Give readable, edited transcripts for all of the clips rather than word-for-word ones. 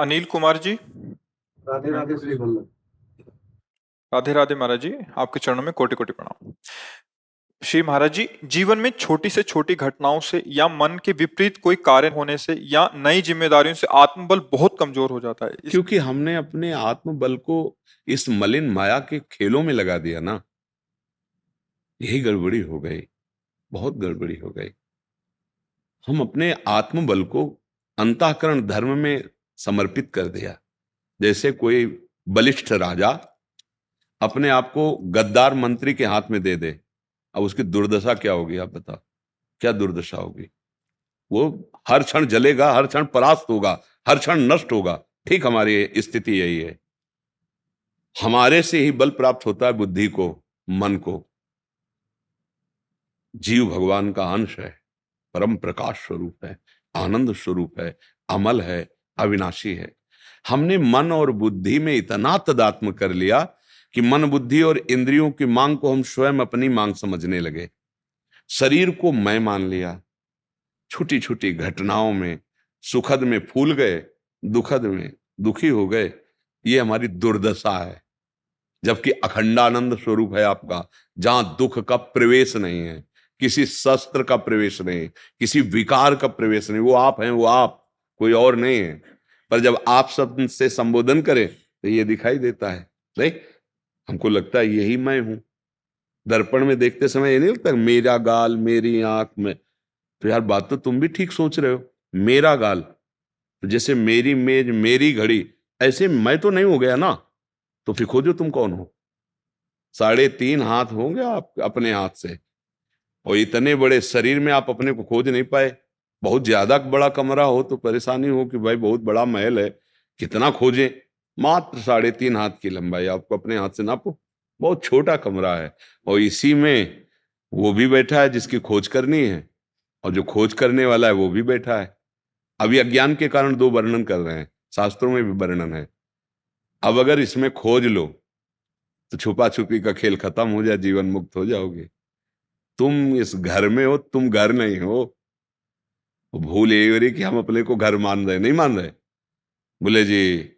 अनिल कुमार जी। राधे राधे श्री वल्लभ। राधे राधे महाराज जी, आपके चरणों में कोटि कोटि प्रणाम। श्री महाराज जी, जीवन में छोटी से छोटी घटनाओं से या मन के विपरीत कोई कार्य होने से या नई जिम्मेदारियों से आत्मबल बहुत कमजोर हो जाता है। क्योंकि हमने अपने आत्मबल को इस मलिन माया के खेलों में लगा दिया ना, यही गड़बड़ी हो गई, बहुत गड़बड़ी हो गई। हम अपने आत्मबल को अंतःकरण धर्म में समर्पित कर दिया। जैसे कोई बलिष्ठ राजा अपने आप को गद्दार मंत्री के हाथ में दे दे, अब उसकी दुर्दशा क्या होगी आप बताओ, क्या दुर्दशा होगी? वो हर क्षण जलेगा, हर क्षण परास्त होगा, हर क्षण नष्ट होगा। ठीक हमारी स्थिति यही है। हमारे से ही बल प्राप्त होता है बुद्धि को, मन को। जीव भगवान का अंश है, परम प्रकाश स्वरूप है, आनंद स्वरूप है, अमल है, अविनाशी है। हमने मन और बुद्धि में इतना तदात्म कर लिया कि मन बुद्धि और इंद्रियों की मांग को हम स्वयं अपनी मांग समझने लगे। शरीर को मैं मान लिया। छोटी छोटी घटनाओं में सुखद में फूल गए, दुखद में दुखी हो गए। ये हमारी दुर्दशा है। जबकि अखंडानंद स्वरूप है आपका, जहां दुख का प्रवेश नहीं है, किसी शस्त्र का प्रवेश नहीं, किसी विकार का प्रवेश नहीं। वो आप हैं, वो आप, कोई और नहीं है। पर जब आप शब्द से संबोधन करें तो ये दिखाई देता है, नहीं? हमको लगता है यही मैं हूं। दर्पण में देखते समय ये नहीं लगता मेरा गाल, मेरी आंख में। तो यार बात तो तुम भी ठीक सोच रहे हो। मेरा गाल तो जैसे मेरी मेज, मेरी घड़ी, ऐसे मैं तो नहीं हो गया ना। तो फिर खोजो तुम कौन हो। 3.5 हाथ होंगे आप अपने हाथ से, और इतने बड़े शरीर में आप अपने को खोज नहीं पाए। बहुत ज्यादा बड़ा कमरा हो तो परेशानी हो कि भाई बहुत बड़ा महल है, कितना खोजें। मात्र 3.5 हाथ की लंबाई, आपको अपने हाथ से नापो, बहुत छोटा कमरा है। और इसी में वो भी बैठा है जिसकी खोज करनी है, और जो खोज करने वाला है वो भी बैठा है। अभी अज्ञान के कारण 2 वर्णन कर रहे हैं, शास्त्रों में भी वर्णन है। अब अगर इसमें खोज लो तो छुपा छुपी का खेल खत्म हो जाए, जीवन मुक्त हो जाओगे। तुम इस घर में हो, तुम घर नहीं हो। भूल यही हो रही कि हम अपने को घर मान रहे, नहीं मान रहे। बोले जी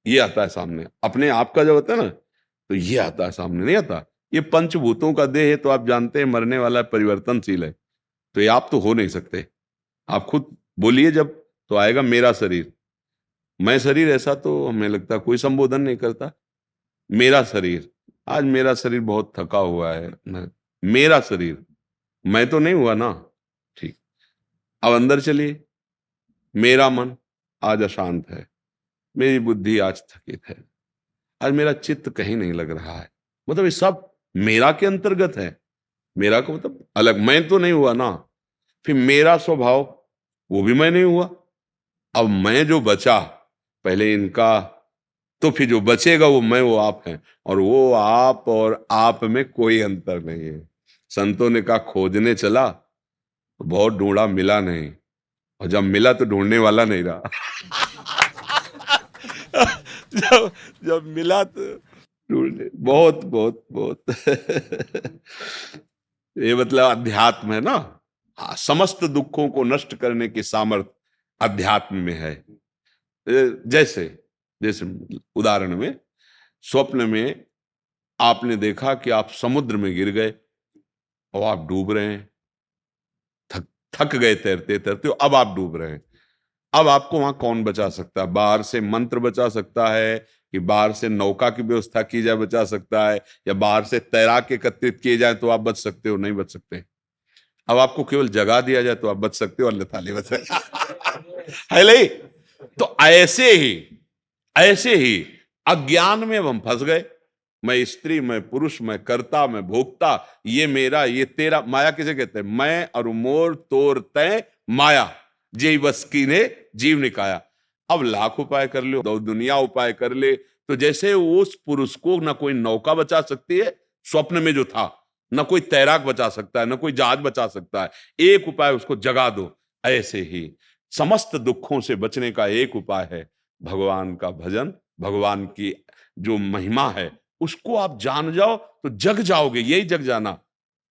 ये आता है सामने, अपने आप का जब होता है ना तो ये आता है सामने, नहीं आता। ये पंचभूतों का देह है तो आप जानते हैं मरने वाला है, परिवर्तनशील है। तो ये आप तो हो नहीं सकते। आप खुद बोलिए जब तो आएगा मेरा शरीर। मैं शरीर, ऐसा तो हमें लगता है कोई संबोधन नहीं करता। मेरा शरीर, आज मेरा शरीर बहुत थका हुआ है। मेरा शरीर, मैं तो नहीं हुआ ना। ठीक, अब अंदर चलिए। मेरा मन आज अशांत है, मेरी बुद्धि आज थकित है, आज मेरा चित्त कहीं नहीं लग रहा है। मतलब ये सब मेरा के अंतर्गत है। मेरा को मतलब अलग, मैं तो नहीं हुआ ना। फिर मेरा स्वभाव, वो भी मैं नहीं हुआ। अब मैं जो बचा पहले इनका, तो फिर जो बचेगा वो मैं, वो आप हैं। और वो आप और आप में कोई अंतर नहीं है। संतों ने कहा खोजने चला तो बहुत ढूंढा, मिला नहीं, और जब मिला तो ढूंढने वाला नहीं रहा। जब जब मिला तो ढूंढने, बहुत बहुत बहुत। ये मतलब अध्यात्म है ना। हाँ, समस्त दुखों को नष्ट करने की सामर्थ्य अध्यात्म में है। जैसे जैसे उदाहरण में, स्वप्न में आपने देखा कि आप समुद्र में गिर गए और आप डूब रहे हैं। थक थक गए तैरते तैरते, अब आप डूब रहे हैं। अब आपको वहां कौन बचा सकता है? बाहर से मंत्र बचा सकता है, कि बाहर से नौका की व्यवस्था की जाए बचा सकता है, या बाहर से तैराक एकत्रित किए जाए तो आप बच सकते हो? नहीं बच सकते। अब आपको केवल जगा दिया जाए तो आप बच सकते हो, अन्यथा नहीं बच सकते। है नहीं? तो ऐसे ही अज्ञान में हम फंस गए। मैं स्त्री, मैं पुरुष, मैं कर्ता, मैं भोक्ता, ये मेरा, ये तेरा। माया किसे कहते हैं? मैं और मोर तोर तय माया, जे बस की ने जीव निकाया। अब लाख उपाय कर ले, दो दुनिया उपाय कर ले, तो जैसे उस पुरुष को ना कोई नौका बचा सकती है स्वप्न में जो था, ना कोई तैराक बचा सकता है, ना कोई जहाज बचा सकता है। एक उपाय, उसको जगा दो। ऐसे ही समस्त दुखों से बचने का एक उपाय है भगवान का भजन। भगवान की जो महिमा है उसको आप जान जाओ तो जग जाओगे। यही जग जाना।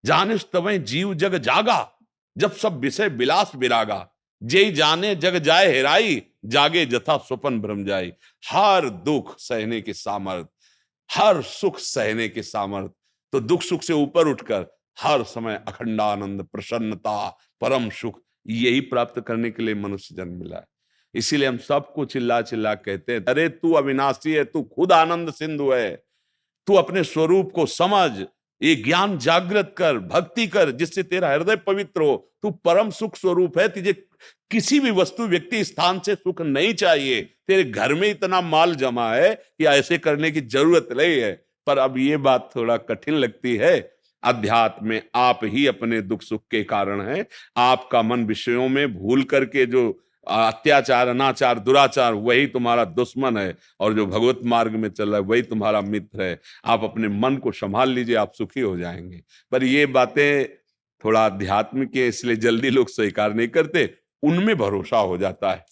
जानिस तबै जीव जग जागा, जब सब विषय विलास विरागा। जे जाने जग जाए हेराई, जागे जथा स्वपन भ्रम जाए। हर दुख सहने की सामर्थ, हर सुख सहने की सामर्थ। तो दुख सुख से ऊपर उठकर हर समय अखंडानंद, प्रसन्नता, परम सुख, यही प्राप्त करने के लिए मनुष्य जन्म मिला है। इसीलिए हम सबको चिल्ला चिल्ला कहते हैं, अरे तू अविनाशी है, तू खुद आनंद सिंधु है, तू अपने स्वरूप को समझ, ये ज्ञान जागृत कर, भक्ति कर, जिससे तेरा हृदय पवित्र हो। तू परम सुख स्वरूप है, तुझे किसी भी वस्तु, व्यक्ति, स्थान से सुख नहीं चाहिए। तेरे घर में इतना माल जमा है कि ऐसे करने की जरूरत नहीं है। पर अब ये बात थोड़ा कठिन लगती है। अध्यात्म में आप ही अपने दुख सुख के कारण हैं। आपका मन विषयों में भूल करके जो अत्याचार, अनाचार, दुराचार, वही तुम्हारा दुश्मन है, और जो भगवत मार्ग में चल रहा है वही तुम्हारा मित्र है। आप अपने मन को संभाल लीजिए, आप सुखी हो जाएंगे। पर ये बातें थोड़ा अध्यात्म के, इसलिए जल्दी लोग स्वीकार नहीं करते, उनमें भरोसा हो जाता है।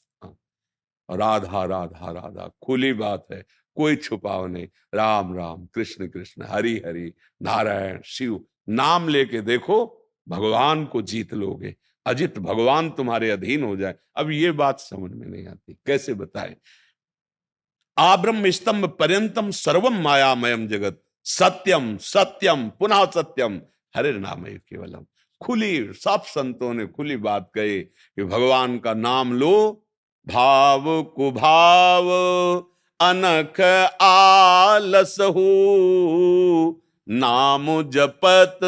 राधा राधा राधा खुली बात है, कोई छुपाव नहीं। राम राम, कृष्ण कृष्ण, हरि हरि, नारायण शिव, नाम लेके देखो, भगवान को जीत लोगे। अजित भगवान तुम्हारे अधीन हो जाए। अब ये बात समझ में नहीं आती, कैसे बताएं। आब्रह्म स्तंभ पर्यंतम सर्वम मायामयम जगत, सत्यम सत्यम पुनः सत्यम, हरे नाम केवलम। खुली, सब संतों ने खुली बात कही कि भगवान का नाम लो, भाव कुभाव अनख आलस हो, नाम जपत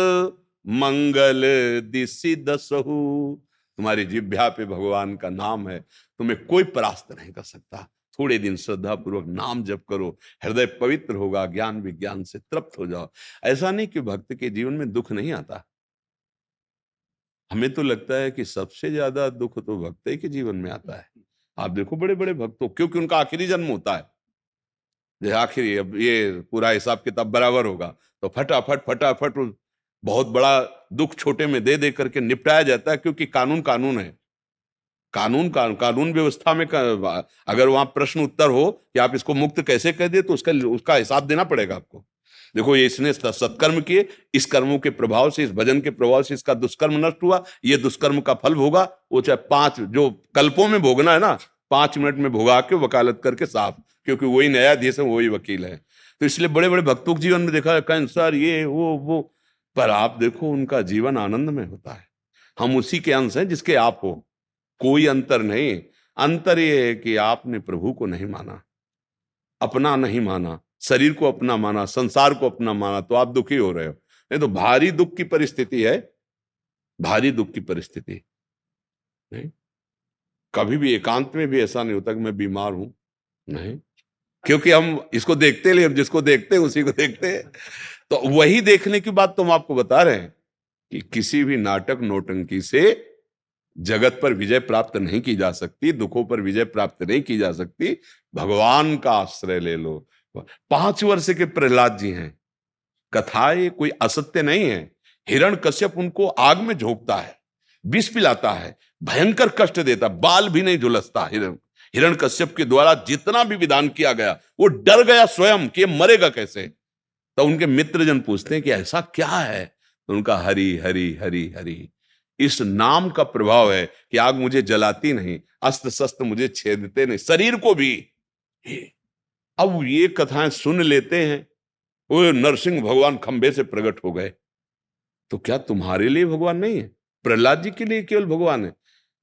मंगल दिसि दसहु। तुम्हारी जिह्वा पे भगवान का नाम है, तुम्हें कोई परास्त नहीं कर सकता। थोड़े दिन श्रद्धा पूर्वक नाम जप करो, हृदय पवित्र होगा, ज्ञान विज्ञान से तृप्त हो जाओ। ऐसा नहीं कि भक्त के जीवन में दुख नहीं आता। हमें तो लगता है कि सबसे ज्यादा दुख तो भक्त के जीवन में आता है। आप देखो बड़े बड़े भक्तों, क्योंकि उनका आखिरी जन्म होता है, जो आखिरी, अब ये पूरा हिसाब किताब बराबर होगा तो फटाफट फटाफट बहुत बड़ा दुख छोटे में दे दे करके निपटाया जाता है। क्योंकि कानून कानून है, कानून व्यवस्था में अगर वहां प्रश्न उत्तर हो कि आप इसको मुक्त कैसे कह दे, तो उसका हिसाब देना पड़ेगा आपको। देखो ये इसने सत्कर्म किए, इस कर्मों के प्रभाव से, इस भजन के प्रभाव से इसका दुष्कर्म नष्ट हुआ, ये दुष्कर्म का फल भोगा। वो चाहे 5 जो कल्पों में भोगना है ना, 5 मिनट में भोगा के वकालत करके साफ, क्योंकि वही न्यायाधीश है, वही वकील है। तो इसलिए बड़े बड़े भक्तों के जीवन में देखा है कैंसर, ये वो, पर आप देखो उनका जीवन आनंद में होता है। हम उसी के अंश हैं जिसके आप हो, कोई अंतर नहीं। अंतर ये है कि आपने प्रभु को नहीं माना, अपना नहीं माना, शरीर को अपना माना, संसार को अपना माना, तो आप दुखी हो रहे हो। नहीं तो भारी दुख की परिस्थिति है, भारी दुख की परिस्थिति नहीं। कभी भी एकांत में भी ऐसा नहीं होता कि मैं बीमार हूं, नहीं, क्योंकि हम इसको देखते लिए, हम जिसको देखते हैं उसी को देखते हैं। तो वही देखने की बात तो हम आपको बता रहे हैं कि किसी भी नाटक नौटंकी से जगत पर विजय प्राप्त नहीं की जा सकती, दुखों पर विजय प्राप्त नहीं की जा सकती। भगवान का आश्रय ले लो। 5 वर्ष के प्रहलाद जी हैं, कथाएं कोई असत्य नहीं है। हिरण्यकश्यप उनको आग में झोंकता है, विष पिलाता है, भयंकर कष्ट देता, बाल भी नहीं झुलसता। हिरण्यकश्यप के द्वारा जितना भी विधान किया गया, वो डर गया स्वयं कि मरेगा कैसे। तो उनके मित्रजन पूछते हैं कि ऐसा क्या है, तो उनका हरि हरि हरि हरि, इस नाम का प्रभाव है कि आग मुझे जलाती नहीं, अस्त्र शस्त्र मुझे छेदते नहीं, शरीर को भी। अब ये कथाएं सुन लेते हैं, वो नरसिंह भगवान खंबे से प्रकट हो गए, तो क्या तुम्हारे लिए भगवान नहीं है? प्रहलाद जी के लिए केवल भगवान है?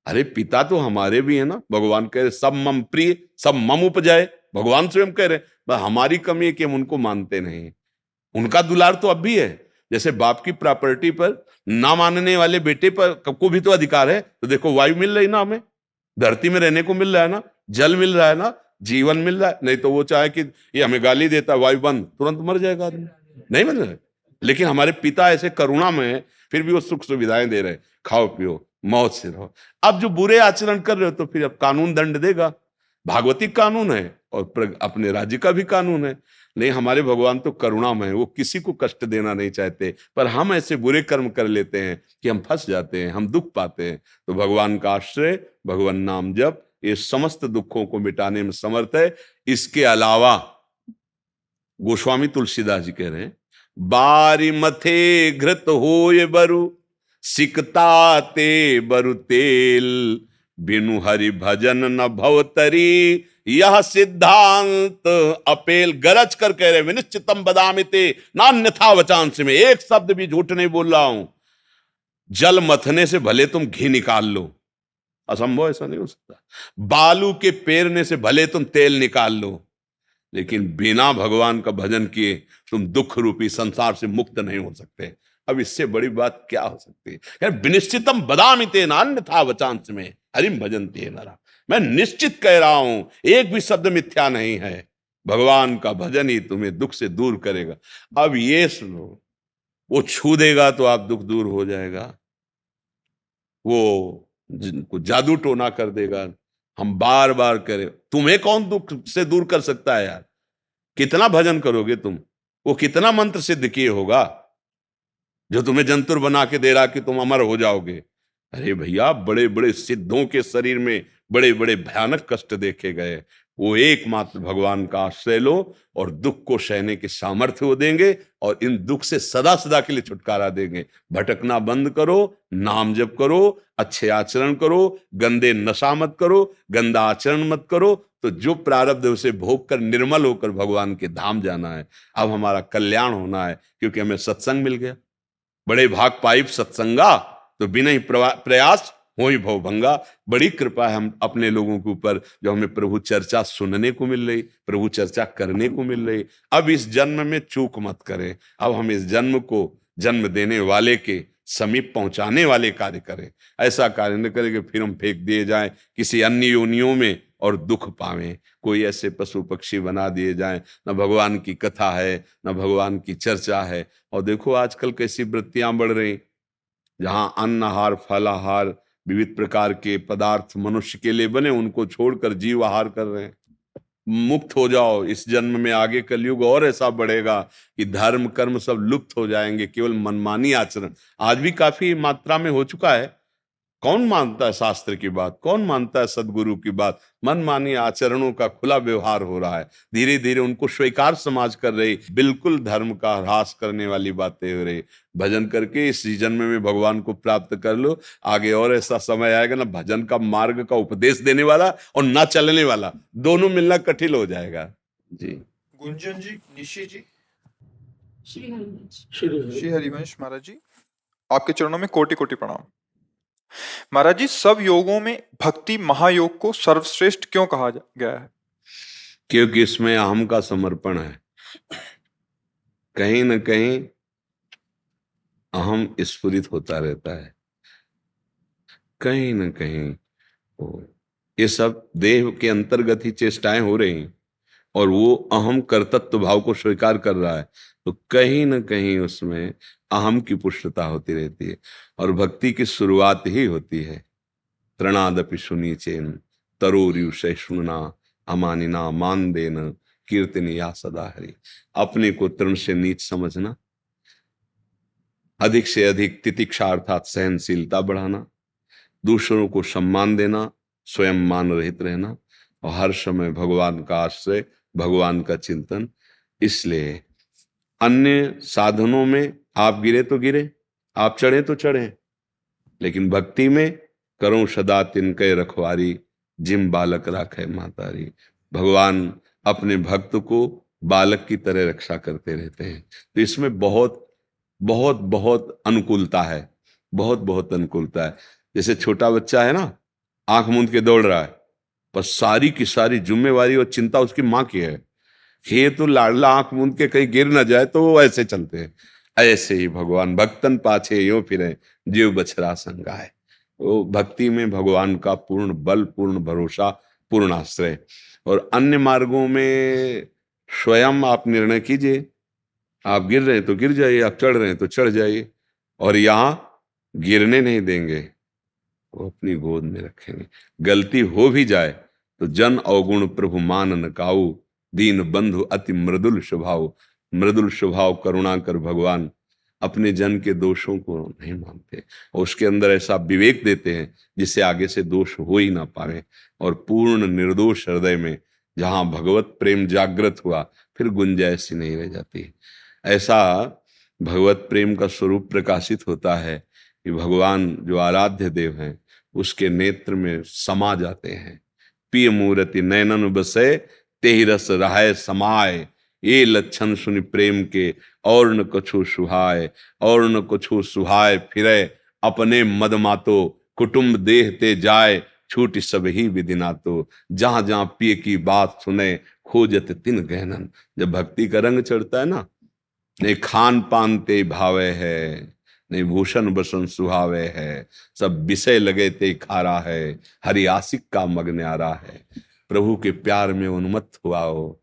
अरे पिता तो हमारे भी है ना। भगवान कह रहे सब मम प्रिय सब मम उपजाए, भगवान स्वयं कह रहे हमारी कमी है कि हम उनको मानते नहीं। उनका दुलार तो अब भी है। जैसे बाप की प्रॉपर्टी पर ना मानने वाले बेटे पर को भी तो अधिकार है। तो देखो वायु मिल रही ना, हमें धरती में रहने को मिल रहा है ना, जल मिल रहा है ना, जीवन मिल रहा है। नहीं तो वो चाहे कि ये हमें गाली देता, वायु बंद, तुरंत मर जाएगा आदमी, नहीं मिल रहा है। लेकिन हमारे पिता ऐसे करुणा में है, फिर भी वो सुख सुविधाएं दे रहे, खाओ पियो मौज से रहो। अब जो बुरे आचरण कर रहे हो तो फिर अब कानून दंड देगा। भागवतिक कानून है और अपने राज्य का भी कानून है। नहीं, हमारे भगवान तो करुणामय है, वो किसी को कष्ट देना नहीं चाहते, पर हम ऐसे बुरे कर्म कर लेते हैं कि हम फंस जाते हैं, हम दुख पाते हैं। तो भगवान का आश्रय, भगवान नाम जप, ये समस्त दुखों को मिटाने में समर्थ है। इसके अलावा गोस्वामी तुलसीदास जी कह रहे हैं, बारी मथे घृत होय बरु, सिकता ते बरु तेल, बिनु हरि भजन न भवतरी, यह सिद्धांत अपेल। गरज कर कह रहे विनिश्चितम बदामिते नान्यथा वचांस में, एक शब्द भी झूठ नहीं बोल रहा हूं। जल मथने से भले तुम घी निकाल लो, असंभव ऐसा नहीं हो सकता। बालू के पेरने से भले तुम तेल निकाल लो, लेकिन बिना भगवान का भजन किए तुम दुख रूपी संसार से मुक्त नहीं हो सकते। अब इससे बड़ी बात क्या हो सकती है? विनिश्चितम बदामिते नान्यथा वचांस में हरिम भजन्ते नरा। मैं निश्चित कह रहा हूं, एक भी शब्द मिथ्या नहीं है। भगवान का भजन ही तुम्हें दुख से दूर करेगा। अब ये सुनो, वो छू देगा तो आप दुख दूर हो जाएगा, वो जिनको जादू टोना कर देगा। हम बार बार करें, तुम्हें कौन दुख से दूर कर सकता है यार? कितना भजन करोगे तुम? वो कितना मंत्र सिद्ध किए होगा जो तुम्हें जंतुर बना के दे रहा कि तुम अमर हो जाओगे। अरे भैया, बड़े बड़े सिद्धों के शरीर में बड़े बड़े भयानक कष्ट देखे गए। वो एकमात्र भगवान का आश्रय लो और दुख को सहने के सामर्थ्य वो देंगे, और इन दुख से सदा सदा के लिए छुटकारा देंगे। भटकना बंद करो, नाम जप करो, अच्छे आचरण करो, गंदे नशा मत करो, गंदा आचरण मत करो, तो जो प्रारब्ध है उसे भोग कर निर्मल होकर भगवान के धाम जाना है। अब हमारा कल्याण होना है, क्योंकि हमें सत्संग मिल गया। बड़े भाग पाइप सत्संगा, तो बिना ही प्रयास हो ही भवभंगा। बड़ी कृपा है हम अपने लोगों के ऊपर, जो हमें प्रभु चर्चा सुनने को मिल रही, प्रभु चर्चा करने को मिल रही। अब इस जन्म में चूक मत करें। अब हम इस जन्म को जन्म देने वाले के समीप पहुंचाने वाले कार्य करें। ऐसा कार्य न करें कि फिर हम फेंक दिए जाएं किसी अन्य योनियों में और दुख पावें। कोई ऐसे पशु पक्षी बना दिए जाएं, न भगवान की कथा है, न भगवान की चर्चा है। और देखो आजकल कैसी वृत्तियां बढ़ रही, जहां अन्न आहार, फल आहार, विविध प्रकार के पदार्थ मनुष्य के लिए बने, उनको छोड़कर जीव आहार कर रहे हैं। मुक्त हो जाओ इस जन्म में। आगे कलयुग और ऐसा बढ़ेगा कि धर्म कर्म सब लुप्त हो जाएंगे, केवल मनमानी आचरण आज भी काफी मात्रा में हो चुका है। कौन मानता है शास्त्र की बात? कौन मानता है सदगुरु की बात? मनमानी आचरणों का खुला व्यवहार हो रहा है। धीरे धीरे उनको स्वीकार समाज कर रही, बिल्कुल धर्म का ह्रास करने वाली बातें हो रही। भजन करके इस जन्म में भगवान को प्राप्त कर लो। आगे और ऐसा समय आएगा ना, भजन का मार्ग का उपदेश देने वाला और ना चलने वाला, दोनों मिलना कठिन हो जाएगा। जी गुंजन जी, निशी जी, श्री श्री हरिवंश महाराज जी, आपके चरणों में कोटि कोटि प्रणाम। महाराज जी, सब योगों में भक्ति महायोग को सर्वश्रेष्ठ क्यों कहा गया है? क्योंकि इसमें अहम का समर्पण है। कहीं न कहीं अहम स्फुरित होता रहता है, कहीं न कहीं ये सब देह के अंतर्गत ही चेष्टाएं हो रही हैं, और वो अहम कर्तृत्व भाव को स्वीकार कर रहा है, तो कहीं न कहीं उसमें अहम की पुष्टता होती रहती है। और भक्ति की शुरुआत ही होती है तृणादपि सुनीचेन तरोर्युषे सुनना अमानिना मान देना कीर्तनिया सदा हरि। अपने को तृण से नीच समझना, अधिक से अधिक तितिक्षा अर्थात सहनशीलता बढ़ाना, दूसरों को सम्मान देना, स्वयं मान रहित रहना, और हर समय भगवान का आश्रय, भगवान का चिंतन। इसलिए अन्य साधनों में आप गिरे तो गिरे, आप चढ़े तो चढ़े, लेकिन भक्ति में करो सदा तिनके रखवारी, जिम बालक राखे मातारी। भगवान अपने भक्त को बालक की तरह रक्षा करते रहते हैं। तो इसमें बहुत बहुत बहुत अनुकूलता है, बहुत बहुत अनुकूलता है। जैसे छोटा बच्चा है ना, आंख मूंद के दौड़ रहा है, पर सारी की सारी जिम्मेवारी और चिंता उसकी माँ की है। ये तो लाडला आंख मूंद के कहीं गिर ना जाए, तो वो ऐसे चलते हैं। ऐसे ही भगवान भक्तन पाछे यूं फिरे, जीव बछड़ा संगाए। वो भक्ति में भगवान का पूर्ण बल, पूर्ण भरोसा, पूर्ण आश्रय। और अन्य मार्गों में स्वयं आप निर्णय कीजिए। आप गिर रहे हैं तो गिर जाइए, आप चढ़ रहे हैं तो चढ़ जाइए, और यहाँ गिरने नहीं देंगे, वो अपनी गोद में रखेंगे। गलती हो भी जाए तो जन अवगुण प्रभु मान न काऊ, दीन बंधु अति मृदुल स्वभाव। मृदुल स्वभाव करुणा कर भगवान अपने जन के दोषों को नहीं मानते, और उसके अंदर ऐसा विवेक देते हैं जिससे आगे से दोष हो ही ना पाए। और पूर्ण निर्दोष हृदय में जहां भगवत प्रेम जागृत हुआ, फिर गुंजाइश ही नहीं रह जाती। ऐसा भगवत प्रेम का स्वरूप प्रकाशित होता है कि भगवान जो आराध्य देव हैं, उसके नेत्र में समा जाते हैं। पिय मूर्ति नैनन बसे तेहि रस रहाय समाय, ये लक्षण सुनि प्रेम के और न कछु सुहाय, और न कछु सुहाय फिरे अपने मद मातो, कुटुंब देह ते जाय छूट सब ही विधि नातो, जहां जहां पिय की बात सुने खोजत तिन गहनन। जब भक्ति का रंग चढ़ता है ना, नहीं खान पान ते भावे है, नहीं भूषण बसन सुहावे है, सब विषय लगे ते खारा है, हरि आशिक का मग न्यारा है। प्रभु के प्यार में उन्मत्त हुआ हो,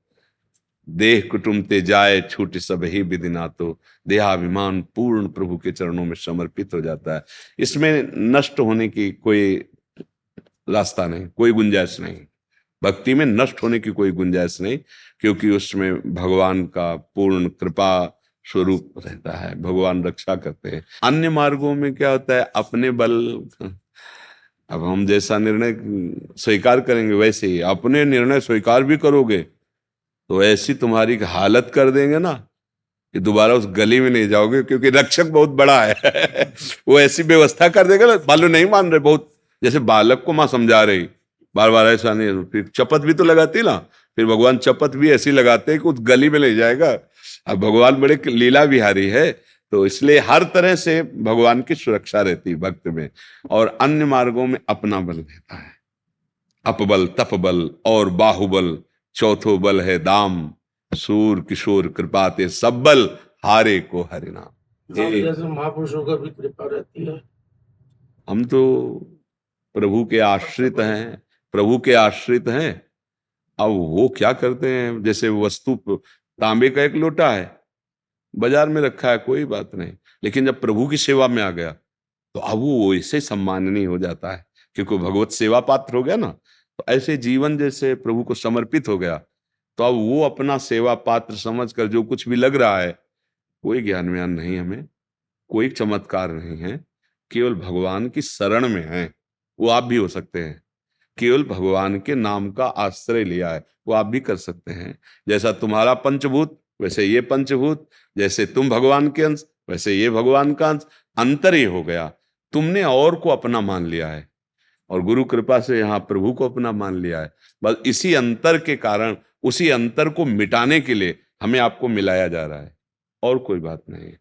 देह कुटुंब ते जाए छूट सब ही विधि नातो, देहाभिमान पूर्ण प्रभु के चरणों में समर्पित हो जाता है। इसमें नष्ट होने की कोई रास्ता नहीं, कोई गुंजाइश नहीं। भक्ति में नष्ट होने की कोई गुंजाइश नहीं, क्योंकि उसमें भगवान का पूर्ण कृपा स्वरूप रहता है, भगवान रक्षा करते हैं। अन्य मार्गों में क्या होता है, अपने बल, अब हम जैसा निर्णय स्वीकार करेंगे वैसे ही, अपने निर्णय स्वीकार भी करोगे तो ऐसी तुम्हारी हालत कर देंगे ना कि दोबारा उस गली में नहीं जाओगे, क्योंकि रक्षक बहुत बड़ा है वो ऐसी व्यवस्था कर देगा ना, बालू नहीं मान रहे, बहुत जैसे बालक को माँ समझा रही, बार बार ऐसा नहीं, फिर चपत भी तो लगाती ना, फिर भगवान चपत भी ऐसी लगाते हैं कि उस गली में ले जाएगा। अब भगवान बड़े लीला विहारी है, तो इसलिए हर तरह से भगवान की सुरक्षा रहती है भक्त में। और अन्य मार्गों में अपना बल रहता है, अपबल तपबल और बाहुबल, चौथो बल है दाम, सूर किशोर कृपाते सब बल हारे को हरिनाम। जैसे महापुरुषों का भी कृपा रहती है। हम तो प्रभु के आश्रित हैं, प्रभु के आश्रित हैं। अब वो क्या करते हैं, जैसे वस्तु तांबे का एक लोटा है, बाजार में रखा है, कोई बात नहीं, लेकिन जब प्रभु की सेवा में आ गया तो अब वो ऐसे सम्माननीय हो जाता है, क्योंकि भगवत सेवा पात्र हो गया ना। तो ऐसे जीवन जैसे प्रभु को समर्पित हो गया, तो अब वो अपना सेवा पात्र समझकर जो कुछ भी लग रहा है, कोई ज्ञान व्यान नहीं, हमें कोई चमत्कार नहीं है, केवल भगवान की शरण में है। वो आप भी हो सकते हैं, केवल भगवान के नाम का आश्रय लिया है, वो आप भी कर सकते हैं। जैसा तुम्हारा पंचभूत वैसे ये पंचभूत, जैसे तुम भगवान के अंश वैसे ये भगवान का अंश, अंतर ही हो गया। तुमने और को अपना मान लिया है और गुरु कृपा से यहाँ प्रभु को अपना मान लिया है। बस इसी अंतर के कारण, उसी अंतर को मिटाने के लिए हमें आपको मिलाया जा रहा है, और कोई बात नहीं है।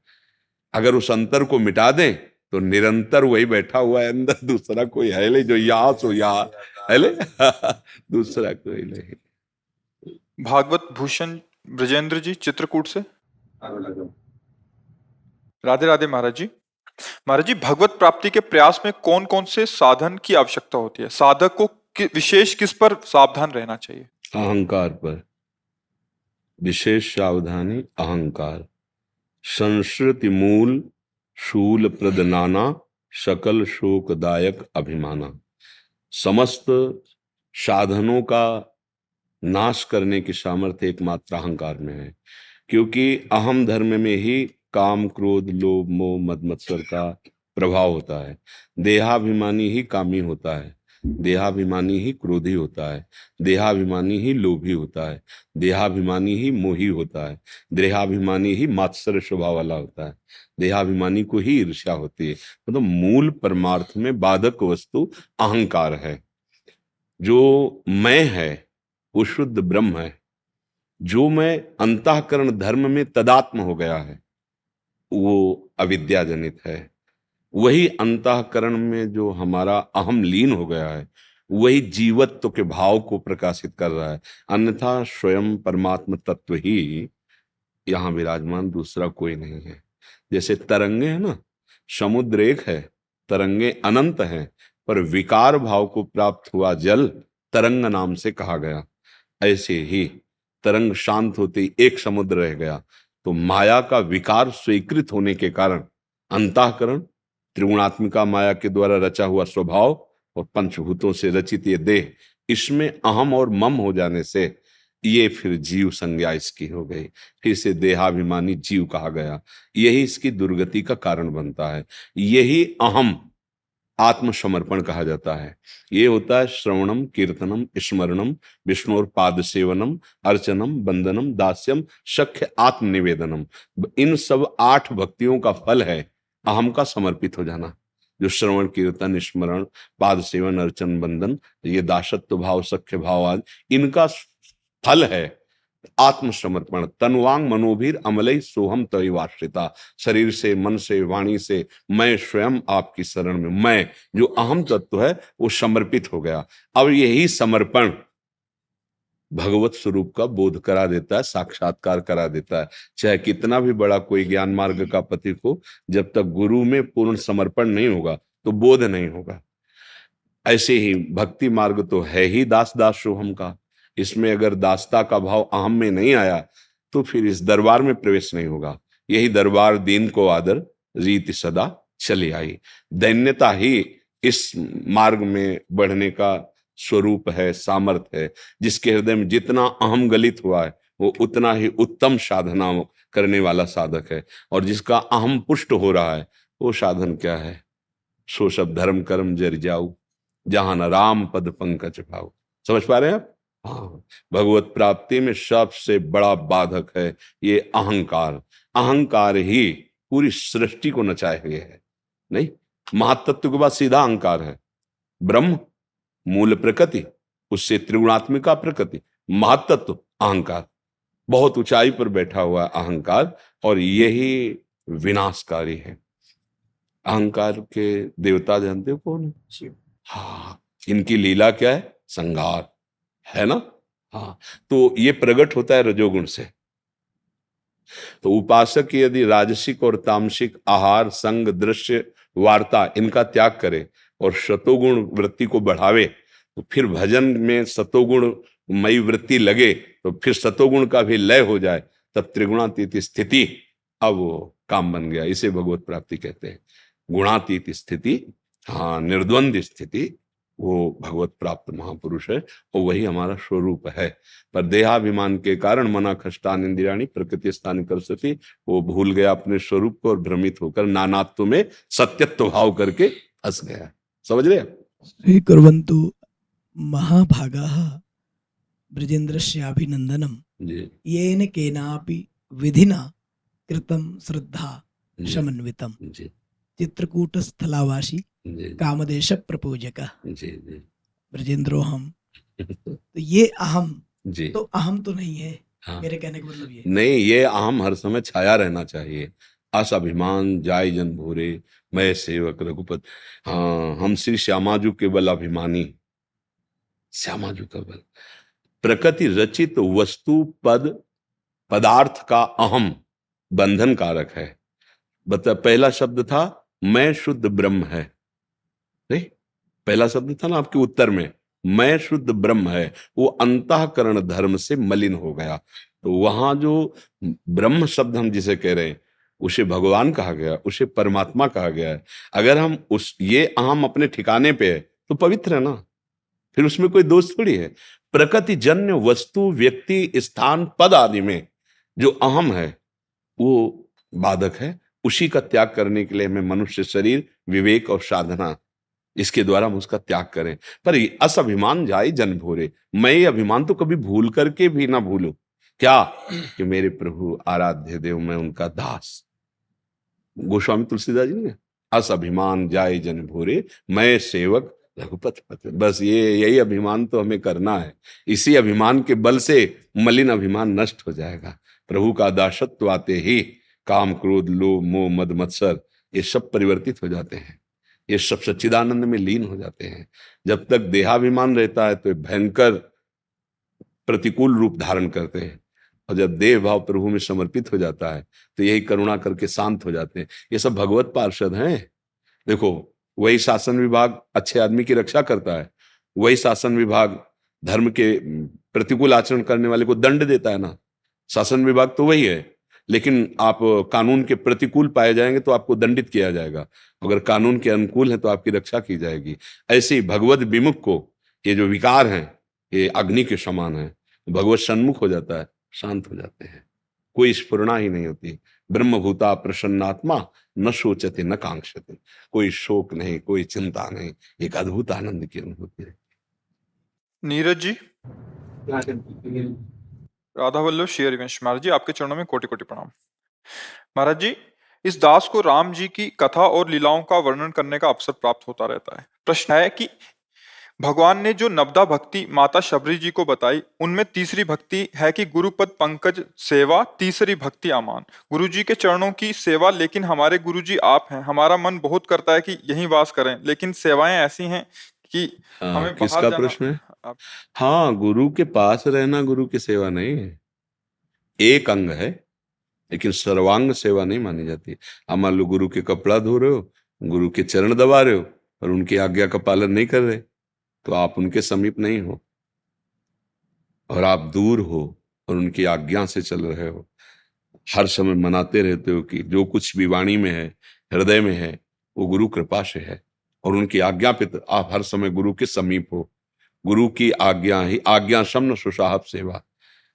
अगर उस अंतर को मिटा दें तो निरंतर वही बैठा हुआ है अंदर, दूसरा कोई है नहीं, जो यहाँ सो यहाँ है ले दूसरा कोई नहीं। भागवत भूषण ब्रजेंद्र जी चित्रकूट से। राधे राधे महाराज जी। महाराज जी, भगवत प्राप्ति के प्रयास में कौन कौन से साधन की आवश्यकता होती है? साधक को विशेष किस पर सावधान रहना चाहिए? अहंकार पर विशेष सावधानी, अहंकार। संस्कृति मूल शूल प्रद नाना, सकल शोकदायक अभिमाना। समस्त साधनों का नाश करने की सामर्थ्य एकमात्र अहंकार में है, क्योंकि अहम धर्म में ही काम क्रोध लोभ मोह मद मत्सर का प्रभाव होता है। देहाभिमानी ही कामी होता है, देहाभिमानी ही क्रोधी होता है, देहाभिमानी ही लोभी होता है, देहाभिमानी ही मोही होता है, देहाभिमानी ही मात्सर्य स्वभाव वाला होता है, देहाभिमानी को ही ईर्ष्या होती है। मतलब मूल परमार्थ में बाधक वस्तु अहंकार है। जो मैं है वो शुद्ध ब्रह्म है। जो मैं अंतःकरण धर्म में तदात्म हो गया है वो अविद्या जनित है। वही अंतःकरण में जो हमारा अहम लीन हो गया है वही जीवत्व के भाव को प्रकाशित कर रहा है, अन्यथा स्वयं परमात्मा तत्व ही यहाँ विराजमान, दूसरा कोई नहीं है। जैसे तरंगे है ना, समुद्र एक है, तरंगे अनंत हैं, पर विकार भाव को प्राप्त हुआ जल तरंग नाम से कहा गया। ऐसे ही तरंग शांत होते एक समुद्र रह गया। तो माया का विकार स्वीकृत होने के कारण अंतःकरण, त्रिगुणात्मिका माया के द्वारा रचा हुआ स्वभाव और पंचभूतों से रचित ये देह, इसमें अहम और मम हो जाने से ये फिर जीव संज्ञा इसकी हो गई, फिर से देहाभिमानी जीव कहा गया। यही इसकी दुर्गति का कारण बनता है। यही अहम आत्मसमर्पण कहा जाता है। ये होता है श्रवणम कीर्तनम स्मरणम विष्णुर पाद सेवनम अर्चनम बंदनम दास्यम सख्य आत्मनिवेदनम। इन सब 8 भक्तियों का फल है अहम का समर्पित हो जाना। जो श्रवण कीर्तन स्मरण पाद सेवन अर्चन बंदन, ये दासत्व भाव सख्य भाव आदि इनका फल है आत्मसमर्पण। तनुवांग मनोभीर अमलई सोहम तयवाश्रिता, शरीर से मन से वाणी से मैं स्वयं आपकी शरण में, मैं जो अहम तत्व है वो समर्पित हो गया। अब यही समर्पण भगवत स्वरूप का बोध करा देता है, साक्षात्कार करा देता है। चाहे कितना भी बड़ा कोई ज्ञान मार्ग का पथिक हो, जब तक गुरु में पूर्ण समर्पण नहीं होगा तो बोध नहीं होगा। ऐसे ही भक्ति मार्ग तो है ही दास दास सोहम का, इसमें अगर दासता का भाव अहम में नहीं आया तो फिर इस दरबार में प्रवेश नहीं होगा। यही दरबार दीन को आदर रीति सदा चली आई। दैन्यता ही इस मार्ग में बढ़ने का स्वरूप है, सामर्थ्य है। जिसके हृदय में जितना अहम गलित हुआ है वो उतना ही उत्तम साधना करने वाला साधक है, और जिसका अहम पुष्ट हो रहा है वो साधन क्या है? सो सब धर्म कर्म जर जाऊ, जहां न राम पद पंकज पाऊ। समझ पा रहे हैं आप? हाँ, भगवत प्राप्ति में सबसे बड़ा बाधक है ये अहंकार। अहंकार ही पूरी सृष्टि को नचाए हुए है। नहीं, महातत्व के बाद सीधा अहंकार है। ब्रह्म मूल प्रकृति, उससे त्रिगुणात्मिका प्रकृति, महातत्व अहंकार, बहुत ऊंचाई पर बैठा हुआ अहंकार, और यही विनाशकारी है। अहंकार के देवता जानते हो कौन है? हाँ, इनकी लीला क्या है? संहार है ना। हाँ, तो ये प्रकट होता है रजोगुण से। तो उपासक यदि राजसिक और तामसिक आहार संग दृश्य वार्ता इनका त्याग करे और सतोगुण वृत्ति को बढ़ावे, तो फिर भजन में सतोगुण मई वृत्ति लगे, तो फिर सतोगुण का भी लय हो जाए, तब त्रिगुणातीत स्थिति अब वो काम बन गया। इसे भगवत प्राप्ति कहते हैं। गुणातीत स्थिति, हाँ, निर्द्वंद स्थिति, वो भगवत प्राप्त महापुरुष है, और वही हमारा स्वरूप है। पर देहाभिमान के कारण मना खष्टान इंद्रियाणी प्रकृति स्थान कर सती, वो भूल गया अपने स्वरूप को और भ्रमित होकर नानात्व में सत्यत्व भाव करके फंस गया। समझ रहे? स्वीकुर्वन्तु महाभागाः ब्रजेन्द्रस्याभिनन्दनं जी येन केनापि विधिना कृतं श्रद्धा जी समन्वितम् जी चित्रकूटस्थलावासी जी कामदेश प्रपूजकः जी जी ब्रजेंद्रोहम। तो ये अहम जी। तो अहम तो नहीं है, हाँ, मेरे कहने का मतलब ये। नहीं, ये अहम हर समय छाया रहना चाहिए। अस अभिमान जाय जन भोरे, मैं सेवक रघुपति। हाँ, हम श्री श्यामाजू केवल अभिमानी, श्यामाजू केवल। प्रकृति रचित वस्तु पद पदार्थ का अहम बंधन कारक है। बता, पहला शब्द था मैं शुद्ध ब्रह्म है। नहीं, पहला शब्द था ना आपके उत्तर में, मैं शुद्ध ब्रह्म है, वो अंतःकरण धर्म से मलिन हो गया। तो वहां जो ब्रह्म शब्द हम जिसे कह रहे हैं उसे भगवान कहा गया, उसे परमात्मा कहा गया है। अगर हम उस ये अहम अपने ठिकाने पे है तो पवित्र है ना, फिर उसमें कोई दोष थोड़ी है। प्रकृति जन्य वस्तु व्यक्ति स्थान पद आदि में जो अहम है वो बाधक है। उसी का त्याग करने के लिए हमें मनुष्य शरीर, विवेक और साधना, इसके द्वारा हम उसका त्याग करें। पर अस अभिमान जाए जन भोरे, मैं ये अभिमान तो कभी भूल करके भी ना भूलूं, क्या कि मेरे प्रभु आराध्य देव, मैं उनका दास। गोस्वामी तुलसीदास जी ने अस अभिमान जाए जन भोरे, मैं सेवक रघुपति पति। बस यही अभिमान तो हमें करना है। इसी अभिमान के बल से मलिन अभिमान नष्ट हो जाएगा। प्रभु का दासत्व आते ही काम क्रोध लोभ मोह मद मत्सर ये सब परिवर्तित हो जाते हैं, ये सब सच्चिदानंद में लीन हो जाते हैं। जब तक देहाभिमान रहता है तो ये भयंकर प्रतिकूल रूप धारण करते हैं, और जब देह भाव प्रभु में समर्पित हो जाता है तो यही करुणा करके शांत हो जाते हैं। ये सब भगवत पार्षद हैं। देखो, वही शासन विभाग अच्छे आदमी की रक्षा करता है, वही शासन विभाग धर्म के प्रतिकूल आचरण करने वाले को दंड देता है ना। शासन विभाग तो वही है, लेकिन आप कानून के प्रतिकूल पाए जाएंगे तो आपको दंडित किया जाएगा, अगर कानून के अनुकूल है तो आपकी रक्षा की जाएगी। ऐसे ही भगवत विमुख को ये जो विकार हैं ये अग्नि के समान है, भगवत सन्मुख हो जाता है, शांत हो जाते हैं, कोई स्फुरणा ही नहीं होती। ब्रह्मभूता प्रसन्नात्मा न सोचते न कांक्षते, कोई शोक नहीं, कोई चिंता नहीं, एक अद्भुत आनंद की अनुभूति है। नीरज जी, राधा वल्लभ श्री हरिवंश महाराज जी, आपके चरणों में कोटि कोटि प्रणाम। महाराज जी, इस दास को राम जी की कथा और लीलाओं का वर्णन करने का अवसर प्राप्त होता रहता है। प्रश्न है कि भगवान ने जो नवदा भक्ति माता शबरी जी को बताई, उनमें तीसरी भक्ति है कि गुरुपद पंकज सेवा, तीसरी भक्ति अमान। गुरु जी के चरणों की सेवा, लेकिन हमारे गुरु जी आप हैं। हमारा मन बहुत करता है कि यहीं वास करें, लेकिन सेवाएं ऐसी हैं कि हमें बाहर किसका जाना। प्रश्न है? हाँ, गुरु के पास रहना गुरु की सेवा नहीं है, एक अंग है, लेकिन सर्वांग सेवा नहीं मानी जाती। आप मान लो गुरु के कपड़ा धो रहे हो, गुरु के चरण दबा रहे हो और उनकी आज्ञा का पालन नहीं कर रहे, तो आप उनके समीप नहीं हो, और आप दूर हो और उनकी आज्ञा से चल रहे हो। हर समय मनाते रहते हो कि जो कुछ भी वाणी में है, हृदय में है, वो गुरु कृपा से है, और उनकी आज्ञा पे तो आप हर समय गुरु के समीप हो। गुरु की आज्ञा ही आज्ञा शम्न सुसाहब सेवा,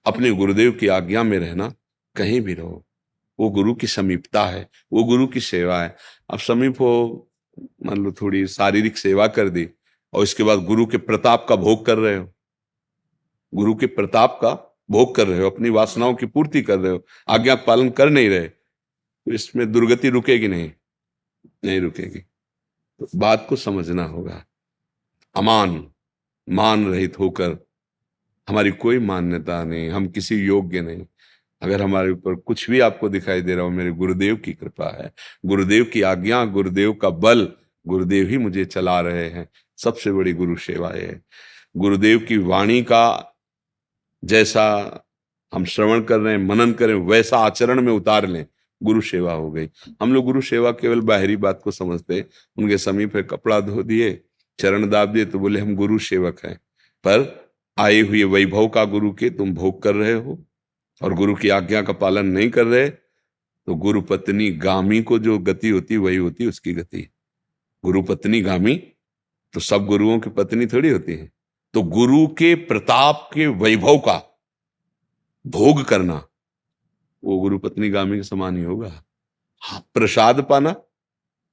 अपने गुरुदेव की आज्ञा में रहना, कहीं भी रहो, वो गुरु की समीपता है, वो गुरु की सेवा है। अब समीप हो, मान लो थोड़ी शारीरिक सेवा कर दी और इसके बाद गुरु के प्रताप का भोग कर रहे हो, गुरु के प्रताप का भोग कर रहे हो, अपनी वासनाओं की पूर्ति कर रहे हो, आज्ञा पालन कर नहीं रहे, तो इसमें दुर्गति रुकेगी नहीं? नहीं रुकेगी। तो बात को समझना होगा। अमान, मान रहित होकर, हमारी कोई मान्यता नहीं, हम किसी योग्य नहीं। अगर हमारे ऊपर कुछ भी आपको दिखाई दे रहा हो, मेरे गुरुदेव की कृपा है, गुरुदेव की आज्ञा, गुरुदेव का बल, गुरुदेव ही मुझे चला रहे हैं। सबसे बड़ी गुरु सेवा है। गुरुदेव की वाणी का जैसा हम श्रवण कर रहे हैं, मनन करें, वैसा आचरण में उतार लें, गुरु सेवा हो गई। हम लोग गुरु सेवा केवल बाहरी बात को समझते हैं, उनके समीप है, कपड़ा धो दिए, चरण दाब दिए तो बोले हम गुरु सेवक हैं, पर आए हुए वैभव का गुरु के तुम भोग कर रहे हो और गुरु की आज्ञा का पालन नहीं कर रहे, तो गुरु पत्नी गामी को जो गति होती वही होती उसकी गति। गुरु पत्नी गामी, तो सब गुरुओं की पत्नी थोड़ी होती है। तो गुरु के प्रताप के वैभव का भोग करना, वो गुरु पत्नी गामी के समान ही होगा। हाँ, प्रसाद पाना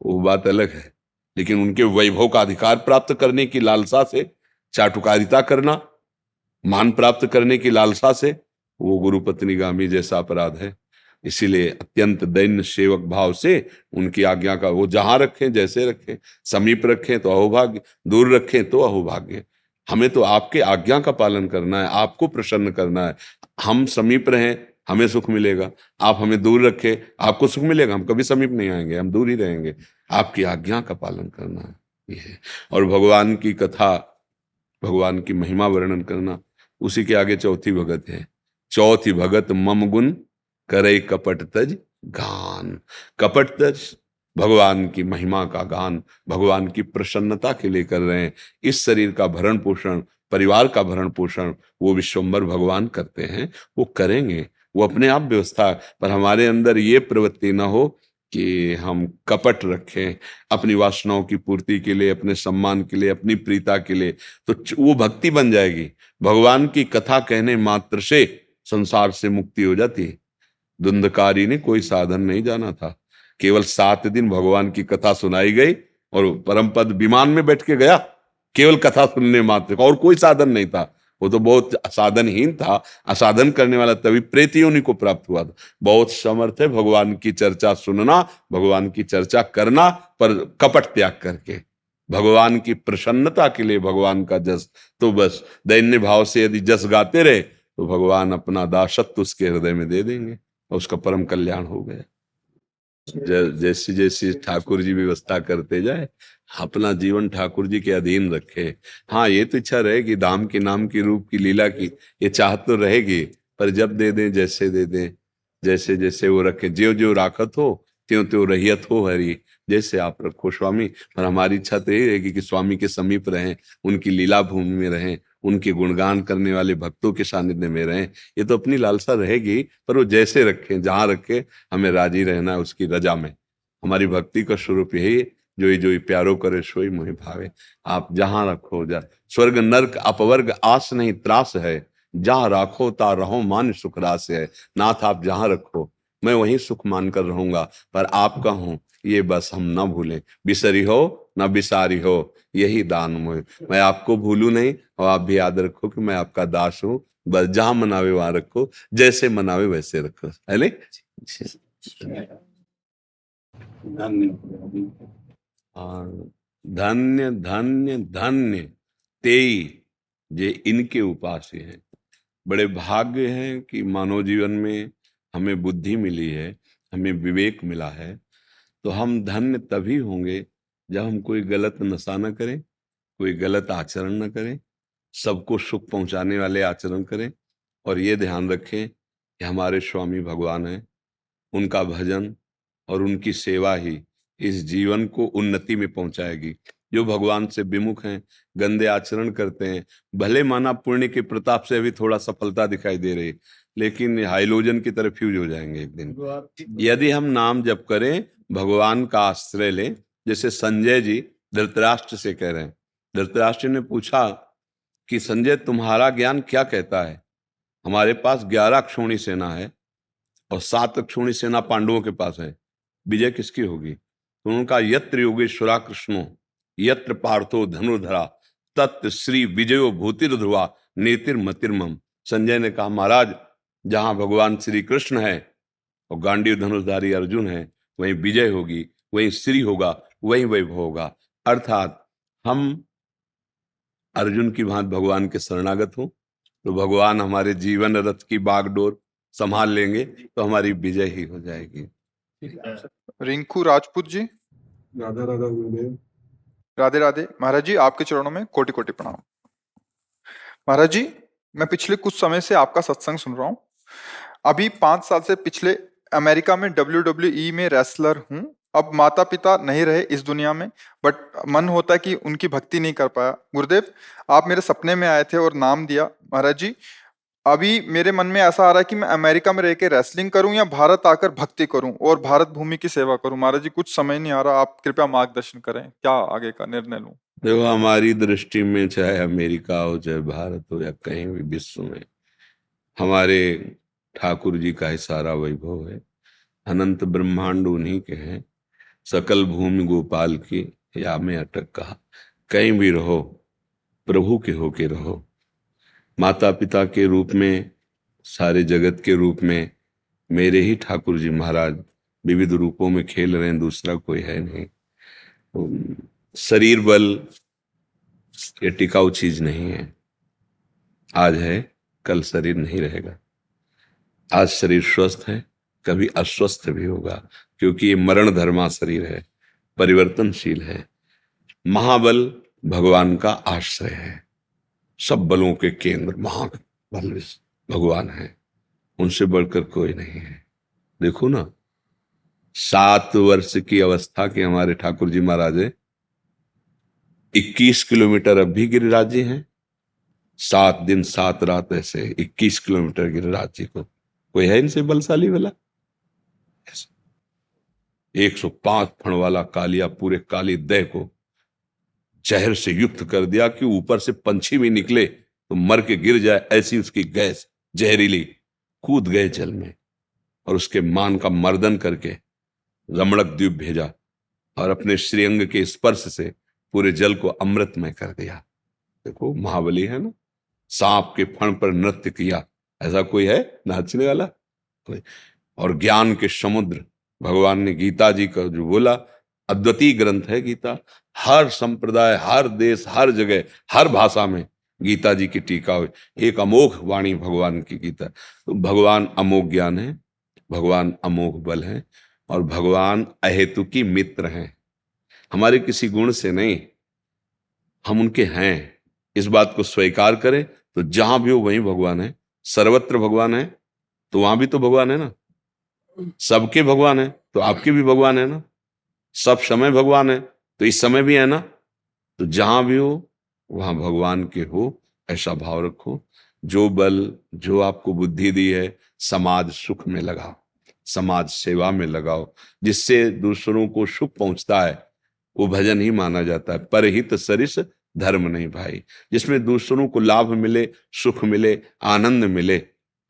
वो बात अलग है, लेकिन उनके वैभव का अधिकार प्राप्त करने की लालसा से चाटुकारिता करना, मान प्राप्त करने की लालसा से, वो गुरु पत्नी गामी जैसा अपराध है। इसीलिए अत्यंत दैन्य सेवक भाव से उनकी आज्ञा का, वो जहां रखें जैसे रखें, समीप रखें तो अहोभाग्य, दूर रखें तो अहोभाग्य। हमें तो आपके आज्ञा का पालन करना है, आपको प्रसन्न करना है। हम समीप रहें, हमें सुख मिलेगा, आप हमें दूर रखें, आपको सुख मिलेगा। हम कभी समीप नहीं आएंगे, हम दूर ही रहेंगे। आपकी आज्ञा का पालन करना है ये है। और भगवान की कथा, भगवान की महिमा वर्णन करना, उसी के आगे चौथी भगत है। चौथी भगत मम गुण करे कपट तज गान। कपट तज भगवान की महिमा का गान, भगवान की प्रसन्नता के लिए कर रहे हैं। इस शरीर का भरण पोषण, परिवार का भरण पोषण वो विश्वम्भर भगवान करते हैं, वो करेंगे, वो अपने आप व्यवस्था। पर हमारे अंदर ये प्रवृत्ति ना हो कि हम कपट रखें अपनी वासनाओं की पूर्ति के लिए, अपने सम्मान के लिए, अपनी प्रीता के लिए, तो वो भक्ति बन जाएगी। भगवान की कथा कहने मात्र से संसार से मुक्ति हो जाती है। धुंधकारी ने कोई साधन नहीं जाना था, केवल 7 दिन भगवान की कथा सुनाई गई और परम पद विमान में बैठ के गया, केवल कथा सुनने मात्र, और कोई साधन नहीं था। वो तो बहुत असाधनहीन था। असाधन करने वाला तभी प्रेत योनि को प्राप्त हुआ था। बहुत समर्थ है भगवान की चर्चा सुनना, भगवान की चर्चा करना, पर कपट त्याग करके भगवान की प्रसन्नता के लिए भगवान का जस। तो बस दैन्य भाव से यदि जस गाते रहे तो भगवान अपना दासत्व उसके हृदय में दे देंगे और उसका परम कल्याण हो गया। जैसी जैसी ठाकुर जी व्यवस्था करते जाए, अपना जीवन ठाकुर जी के अधीन रखे। हाँ, ये तो इच्छा रहेगी दाम की, नाम की, रूप की, लीला की, ये चाहत तो रहेगी, पर जब दे दें, जैसे दे दें, जैसे जैसे वो रखे, ज्यो ज्यो राखत हो त्यों त्यों रहियत हो हरि। जैसे आप रखो स्वामी, पर हमारी इच्छा तो यही रहेगी कि स्वामी के समीप रहें, उनकी लीला भूमि में रहें, उनके गुणगान करने वाले भक्तों के सानिध्य में रहें। ये तो अपनी लालसा रहेगी, पर वो जैसे रखें, जहां रखें, हमें राजी रहना है उसकी रजा में। हमारी भक्ति का स्वरूप यही है, जो ही प्यारो करे सोई मोहि भावे। आप जहां रखो, जा स्वर्ग नर्क अपवर्ग आस नहीं त्रास है, जहां राखो ता रहो मान सुख रास है। नाथ आप जहां रखो मैं वहीं सुख मानकर रहूंगा, पर आपका हूं ये बस हम ना भूलें। बिसरी हो ना बिसारी हो, यही दान मोह। मैं आपको भूलूं नहीं और आप भी याद रखो कि मैं आपका दास हूं। बस जहां मनावे वहां रखो, जैसे मनावे वैसे रखो, है नहीं? और धन्य धन्य धन्य तेई जे इनके उपास्य हैं। बड़े भाग्य हैं कि मानव जीवन में हमें बुद्धि मिली है, हमें विवेक मिला है। तो हम धन्य तभी होंगे जब हम कोई गलत नशा न करें, कोई गलत आचरण न करें, सबको सुख पहुंचाने वाले आचरण करें। और ये ध्यान रखें कि हमारे स्वामी भगवान हैं, उनका भजन और उनकी सेवा ही इस जीवन को उन्नति में पहुंचाएगी। जो भगवान से विमुख हैं, गंदे आचरण करते हैं, भले माना पुण्य के प्रताप से अभी थोड़ा सफलता दिखाई दे रही, लेकिन हाइलोजन की तरह फ्यूज हो जाएंगे एक दिन। यदि हम नाम जप करें, भगवान का आश्रय लें, जैसे संजय जी धृतराष्ट्र से कह रहे हैं। धृतराष्ट्र ने पूछा कि संजय तुम्हारा ज्ञान क्या कहता है? हमारे पास 11 अक्षौणी सेना है और 7 अक्षौणी सेना पांडवों के पास है, विजय किसकी होगी? तो उनका यत्र योगेश्वरा कृष्णो यत्र पार्थो धनुर्धरा तत् श्री विजयो भूतिर ध्रुवा नेतिर मतिर्मम। संजय ने कहा महाराज, जहां भगवान श्री कृष्ण है और गांडीव धनुषधारी अर्जुन है, वहीं विजय होगी, वहीं श्री होगा, वहीं वैभव होगा। अर्थात हम अर्जुन की भांति भगवान के शरणागत हो तो भगवान हमारे जीवन रथ की बागडोर संभाल लेंगे, तो हमारी विजय ही हो जाएगी। रिंकू राजपूत जी, राधा राधा गुरुदेव। राधे राधे। महाराज जी, आपके चरणों में कोटि कोटि प्रणाम। महाराज जी, मैं पिछले कुछ समय से आपका सत्संग सुन रहा हूँ। अभी 5 साल से पिछले अमेरिका में WWE में रेसलर हूँ। अब माता पिता नहीं रहे इस दुनिया में, बट मन होता है कि उनकी भक्ति नहीं कर पाया। गुरुदेव, आप मेरे सपने में आए थे और नाम दिया। महाराज जी, अभी मेरे मन में ऐसा आ रहा है कि मैं अमेरिका में रह के रेसलिंग करूं या भारत आकर भक्ति करूं और भारत भूमि की सेवा करूं। महाराज जी, कुछ समझ नहीं आ रहा, आप कृपया मार्गदर्शन करें, क्या आगे का निर्णय लूं। देखो, हमारी दृष्टि में चाहे अमेरिका हो, चाहे भारत हो, या कहीं भी विश्व में, हमारे ठाकुर जी का ही सारा वैभव है। अनंत ब्रह्मांड उन्हीं के हैं, सकल भूमि गोपाल की, या में अटक कहा। कहीं भी रहो, प्रभु के होके रहो। माता पिता के रूप में, सारे जगत के रूप में मेरे ही ठाकुर जी महाराज विविध रूपों में खेल रहे हैं, दूसरा कोई है नहीं। शरीर बल ये टिकाऊ चीज नहीं है। आज है, कल शरीर नहीं रहेगा। आज शरीर स्वस्थ है, कभी अस्वस्थ भी होगा, क्योंकि ये मरण धर्मा शरीर है, परिवर्तनशील है। महाबल भगवान का आश्रय है। सब बलों के केंद्र महाबल भगवान है, उनसे बढ़कर कोई नहीं है। देखो ना, 7 वर्ष की अवस्था के हमारे ठाकुर जी महाराज 21 किलोमीटर अब भी गिरिराज जी हैं। 7 दिन 7 रात ऐसे 21 किलोमीटर गिरिराज जी को कोई है इनसे बलशाली वाला? 105 फण वाला कालिया पूरे काली देह को जहर से युक्त कर दिया कि ऊपर से पंछी भी निकले तो मर के गिर जाए, ऐसी उसकी गैस जहरीली। कूद गए जल में और उसके मान का मर्दन करके रमणक द्वीप भेजा और अपने श्रीअंग के स्पर्श से पूरे जल को अमृतमय कर दिया। देखो, महाबली है ना। सांप के फण पर नृत्य किया, ऐसा कोई है नाचने वाला? कोई। और ज्ञान के समुद्र भगवान ने गीता जी का जो बोला, अद्वितीय ग्रंथ है गीता। हर संप्रदाय, हर देश, हर जगह, हर भाषा में गीता जी की टीका हुई। एक अमोघ वाणी भगवान की गीता। तो भगवान अमोघ ज्ञान है, भगवान अमोघ बल है, और भगवान अहेतुकी मित्र हैं। हमारे किसी गुण से नहीं, हम उनके हैं। इस बात को स्वीकार करें तो जहां भी हो वहीं भगवान है। सर्वत्र भगवान है तो वहां भी तो भगवान है ना। सबके भगवान है तो आपके भी भगवान है ना। सब समय भगवान है तो इस समय भी है ना। तो जहां भी हो वहां भगवान के हो, ऐसा भाव रखो। जो बल, जो आपको बुद्धि दी है, समाज सुख में लगाओ, समाज सेवा में लगाओ। जिससे दूसरों को सुख पहुंचता है वो भजन ही माना जाता है। परहित सरिस धर्म नहीं भाई। जिसमें दूसरों को लाभ मिले, सुख मिले, आनंद मिले,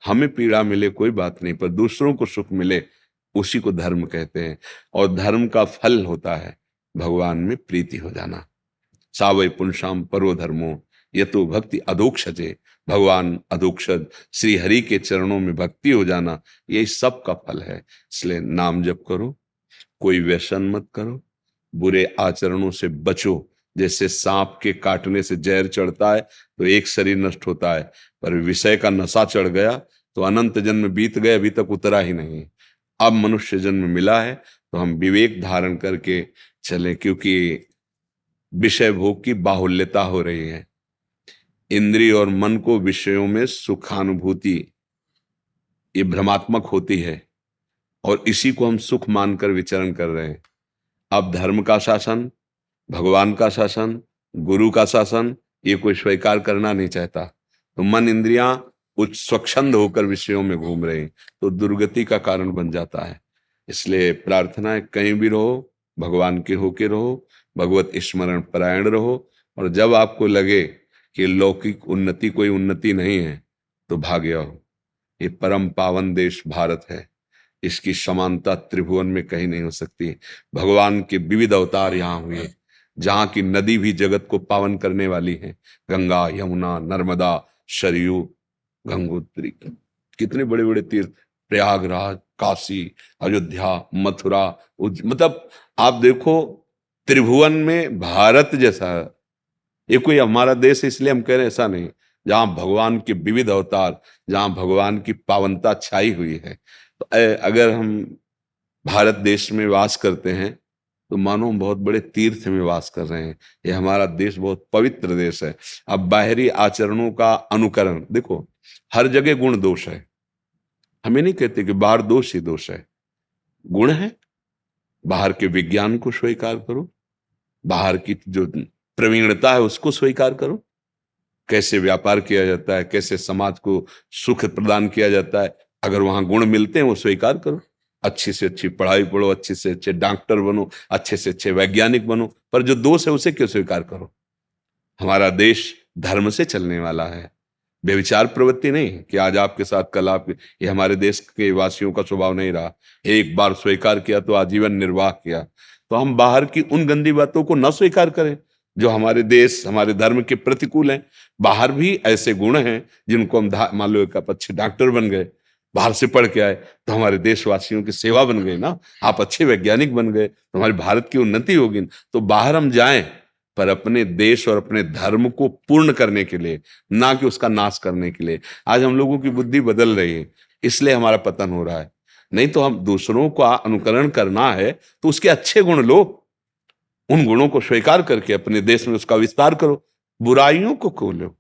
हमें पीड़ा मिले कोई बात नहीं, पर दूसरों को सुख मिले, उसी को धर्म कहते हैं। और धर्म का फल होता है भगवान में प्रीति हो जाना। सावै पुंसाम परो धर्मो ये तो भक्ति अधोक्षजे। भगवान अधोक्षज श्री हरि के चरणों में भक्ति हो जाना, यही सब का फल है। इसलिए नाम जप करो, कोई व्यसन मत करो, बुरे आचरणों से बचो। जैसे सांप के काटने से जहर चढ़ता है तो एक शरीर नष्ट होता है, पर विषय का नशा चढ़ गया तो अनंत जन्म बीत गए, अभी तक उतरा ही नहीं। अब मनुष्य जन्म मिला है तो हम विवेक धारण करके चलें, क्योंकि विषय भोग की बाहुल्यता हो रही है। इंद्रिय और मन को विषयों में सुखानुभूति ये भ्रमात्मक होती है और इसी को हम सुख मानकर विचरण कर रहे हैं। अब धर्म का शासन, भगवान का शासन, गुरु का शासन ये कोई स्वीकार करना नहीं चाहता, तो मन इंद्रियां उच्च स्वच्छंद होकर विषयों में घूम रहे हैं, तो दुर्गति का कारण बन जाता है। इसलिए प्रार्थना है, कहीं भी रहो भगवान के होके रहो, भगवत स्मरण परायण रहो, और जब आपको लगे कि लौकिक उन्नति कोई उन्नति नहीं है तो भाग जाओ। ये परम पावन देश भारत है, इसकी समानता त्रिभुवन में कहीं नहीं हो सकती। भगवान के विविध अवतार यहाँ हुए, जहाँ की नदी भी जगत को पावन करने वाली है। गंगा, यमुना, नर्मदा, सरयू, गंगोत्री, कितने बड़े बड़े तीर्थ, प्रयागराज, काशी, अयोध्या, मथुरा, मतलब आप देखो त्रिभुवन में भारत जैसा ये कोई हमारा देश है इसलिए हम कह रहे हैं, ऐसा नहीं। जहां भगवान के विविध अवतार, जहां भगवान की पावनता छाई हुई है, तो अगर हम भारत देश में वास करते हैं तो मानो हम बहुत बड़े तीर्थ में वास कर रहे हैं। ये हमारा देश बहुत पवित्र देश है। अब बाहरी आचरणों का अनुकरण देखो, हर जगह गुण दोष है। हमें नहीं कहते कि बाहर दोष ही दोष है, गुण है। बाहर के विज्ञान को स्वीकार करो, बाहर की जो प्रवीणता है उसको स्वीकार करो, कैसे व्यापार किया जाता है, कैसे समाज को सुख प्रदान किया जाता है। अगर वहां गुण मिलते हैं वो स्वीकार करो। अच्छी से अच्छी पढ़ाई पढ़ो, अच्छे से अच्छे डॉक्टर बनो, अच्छे से अच्छे वैज्ञानिक बनो, पर जो दोष है उसे क्यों स्वीकार करो। हमारा देश धर्म से चलने वाला है, व्यभिचार प्रवृत्ति नहीं कि आज आपके साथ कल आप। ये हमारे देश के वासियों का स्वभाव नहीं रहा। एक बार स्वीकार किया तो आजीवन निर्वाह किया। तो हम बाहर की उन गंदी बातों को न स्वीकार करें जो हमारे देश, हमारे धर्म के प्रतिकूल हैं। बाहर भी ऐसे गुण हैं जिनको हम मान लो एक अच्छे डॉक्टर बन गए, बाहर से पढ़ के आए तो हमारे देशवासियों की सेवा बन गई ना। आप अच्छे वैज्ञानिक बन गए तो हमारे भारत की उन्नति होगी। तो बाहर हम जाएं पर अपने देश और अपने धर्म को पूर्ण करने के लिए, ना कि उसका नाश करने के लिए। आज हम लोगों की बुद्धि बदल रही है, इसलिए हमारा पतन हो रहा है। नहीं तो हम दूसरों का अनुकरण करना है तो उसके अच्छे गुण लो, उन गुणों को स्वीकार करके अपने देश में उसका विस्तार करो, बुराइयों को खोलो।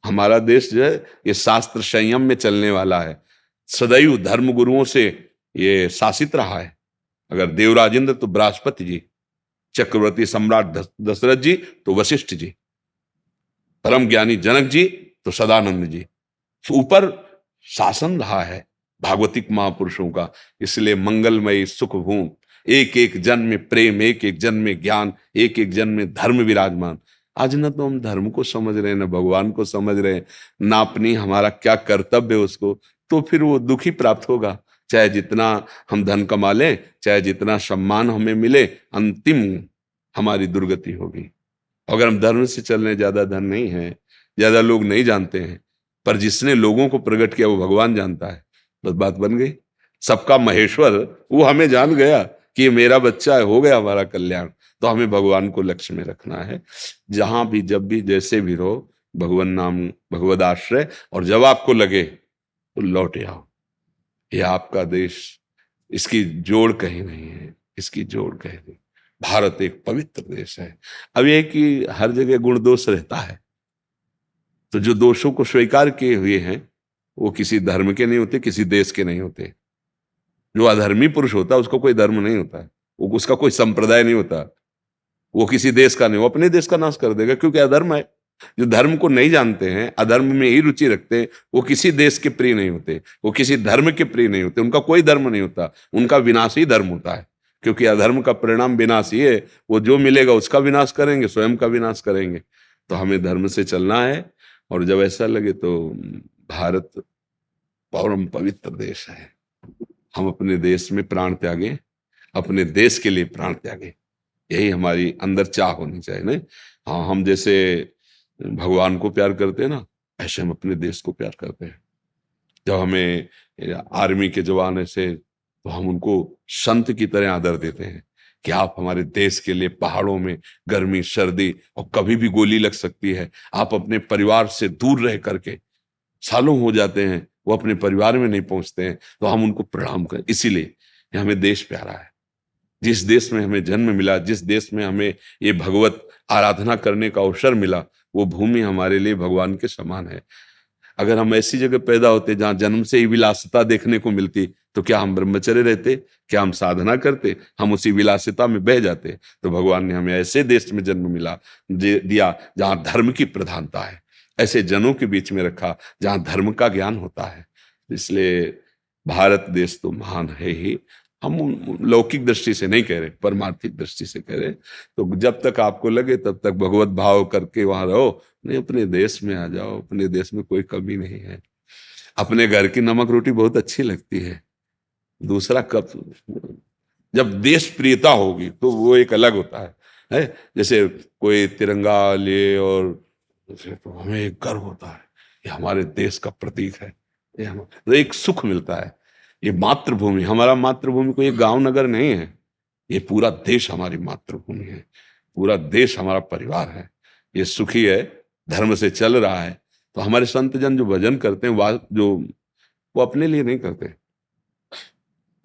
हमारा देश जो है ये शास्त्र संयम में चलने वाला है, सदैव धर्म गुरुओं से ये शासित रहा है। अगर देवराजेंद्र तो बृहस्पति जी, चक्रवर्ती सम्राट दशरथ जी तो वशिष्ठ जी, परम ज्ञानी जनक जी तो सदानंद जी, ऊपर शासन रहा है भागवतिक महापुरुषों का। इसलिए मंगलमयी सुख भूमि, एक एक जन में प्रेम, एक एक जन में ज्ञान, एक एक जन में धर्म विराजमान। आज न तो हम धर्म को समझ रहे हैं, न भगवान को समझ रहे हैं, ना अपनी हमारा क्या कर्तव्य है उसको, तो फिर वो दुखी प्राप्त होगा। चाहे जितना हम धन कमा लें, चाहे जितना सम्मान हमें मिले, अंतिम हमारी दुर्गति होगी। अगर हम धर्म से चल रहे, ज्यादा धन नहीं है, ज्यादा लोग नहीं जानते हैं, पर जिसने लोगों को प्रकट किया वो भगवान जानता है, बस बात बन गई। सबका महेश्वर वो हमें जान गया कि ये मेरा बच्चा है, हो गया हमारा कल्याण। तो हमें भगवान को लक्ष्य में रखना है। जहां भी, जब भी, जैसे भी रहो, भगवान नाम, भगवद आश्रय, और जब आपको लगे तो लौट आओ। ये आपका देश, इसकी जोड़ कहीं नहीं है, इसकी जोड़ कहीं नहीं। भारत एक पवित्र देश है। अब यह कि हर जगह गुण दोष रहता है, तो जो दोषों को स्वीकार किए हुए हैं वो किसी धर्म के नहीं होते, किसी देश के नहीं होते। जो अधर्मी पुरुष होता है उसको कोई धर्म नहीं होता है, वो उसका कोई संप्रदाय नहीं होता, वो किसी देश का नहीं, वो अपने देश का नाश कर देगा, क्योंकि अधर्म है। जो धर्म को नहीं जानते हैं, अधर्म में ही रुचि रखते हैं, वो किसी देश के प्रिय नहीं होते, वो किसी धर्म के प्रिय नहीं होते, उनका कोई धर्म नहीं होता, उनका विनाश ही धर्म होता है। क्योंकि अधर्म का परिणाम विनाश ही है। वो जो मिलेगा उसका विनाश करेंगे, स्वयं का विनाश करेंगे। तो हमें धर्म से चलना है। और जब ऐसा लगे तो भारत परम पवित्र देश है, हम अपने देश में प्राण त्यागें, अपने देश के लिए प्राण त्यागें, यही हमारी अंदर चाह होनी चाहिए ना। हाँ, हम जैसे भगवान को प्यार करते हैं ना, ऐसे हम अपने देश को प्यार करते हैं। जब हमें आर्मी के जवान ऐसे तो हम उनको संत की तरह आदर देते हैं कि आप हमारे देश के लिए पहाड़ों में गर्मी सर्दी और कभी भी गोली लग सकती है, आप अपने परिवार से दूर रह करके सालों हो जाते हैं वो अपने परिवार में नहीं पहुंचते हैं, तो हम उनको प्रणाम करें। इसीलिए कि हमें देश प्यारा है। जिस देश में हमें जन्म मिला, जिस देश में हमें ये भगवत आराधना करने का अवसर मिला, वो भूमि हमारे लिए भगवान के समान है। अगर हम ऐसी जगह पैदा होते जहां जन्म से ही विलासिता देखने को मिलती, तो क्या हम ब्रह्मचर्य रहते? क्या हम साधना करते? हम उसी विलासिता में बह जाते। तो भगवान ने हमें ऐसे देश में जन्म दिया जहां धर्म की प्रधानता है, ऐसे जनों के बीच में रखा जहां धर्म का ज्ञान होता है। इसलिए भारत देश तो महान है ही। हम लौकिक दृष्टि से नहीं कह रहे, परमार्थिक दृष्टि से कह रहे। तो जब तक आपको लगे तब तक भगवत भाव करके वहां रहो, नहीं अपने देश में आ जाओ। अपने देश में कोई कमी नहीं है। अपने घर की नमक रोटी बहुत अच्छी लगती है, दूसरा कब, जब देश प्रियता होगी तो वो एक अलग होता है। जैसे कोई तिरंगा ले और तो हमें एक गर्व होता है, ये हमारे देश का प्रतीक है, ये हम तो एक सुख मिलता है। ये मातृभूमि, हमारा मातृभूमि कोई गांव नगर नहीं है, ये पूरा देश हमारी मातृभूमि है, पूरा देश हमारा परिवार है। ये सुखी है, धर्म से चल रहा है। तो हमारे संत जन जो भजन करते हैं वो अपने लिए नहीं करते।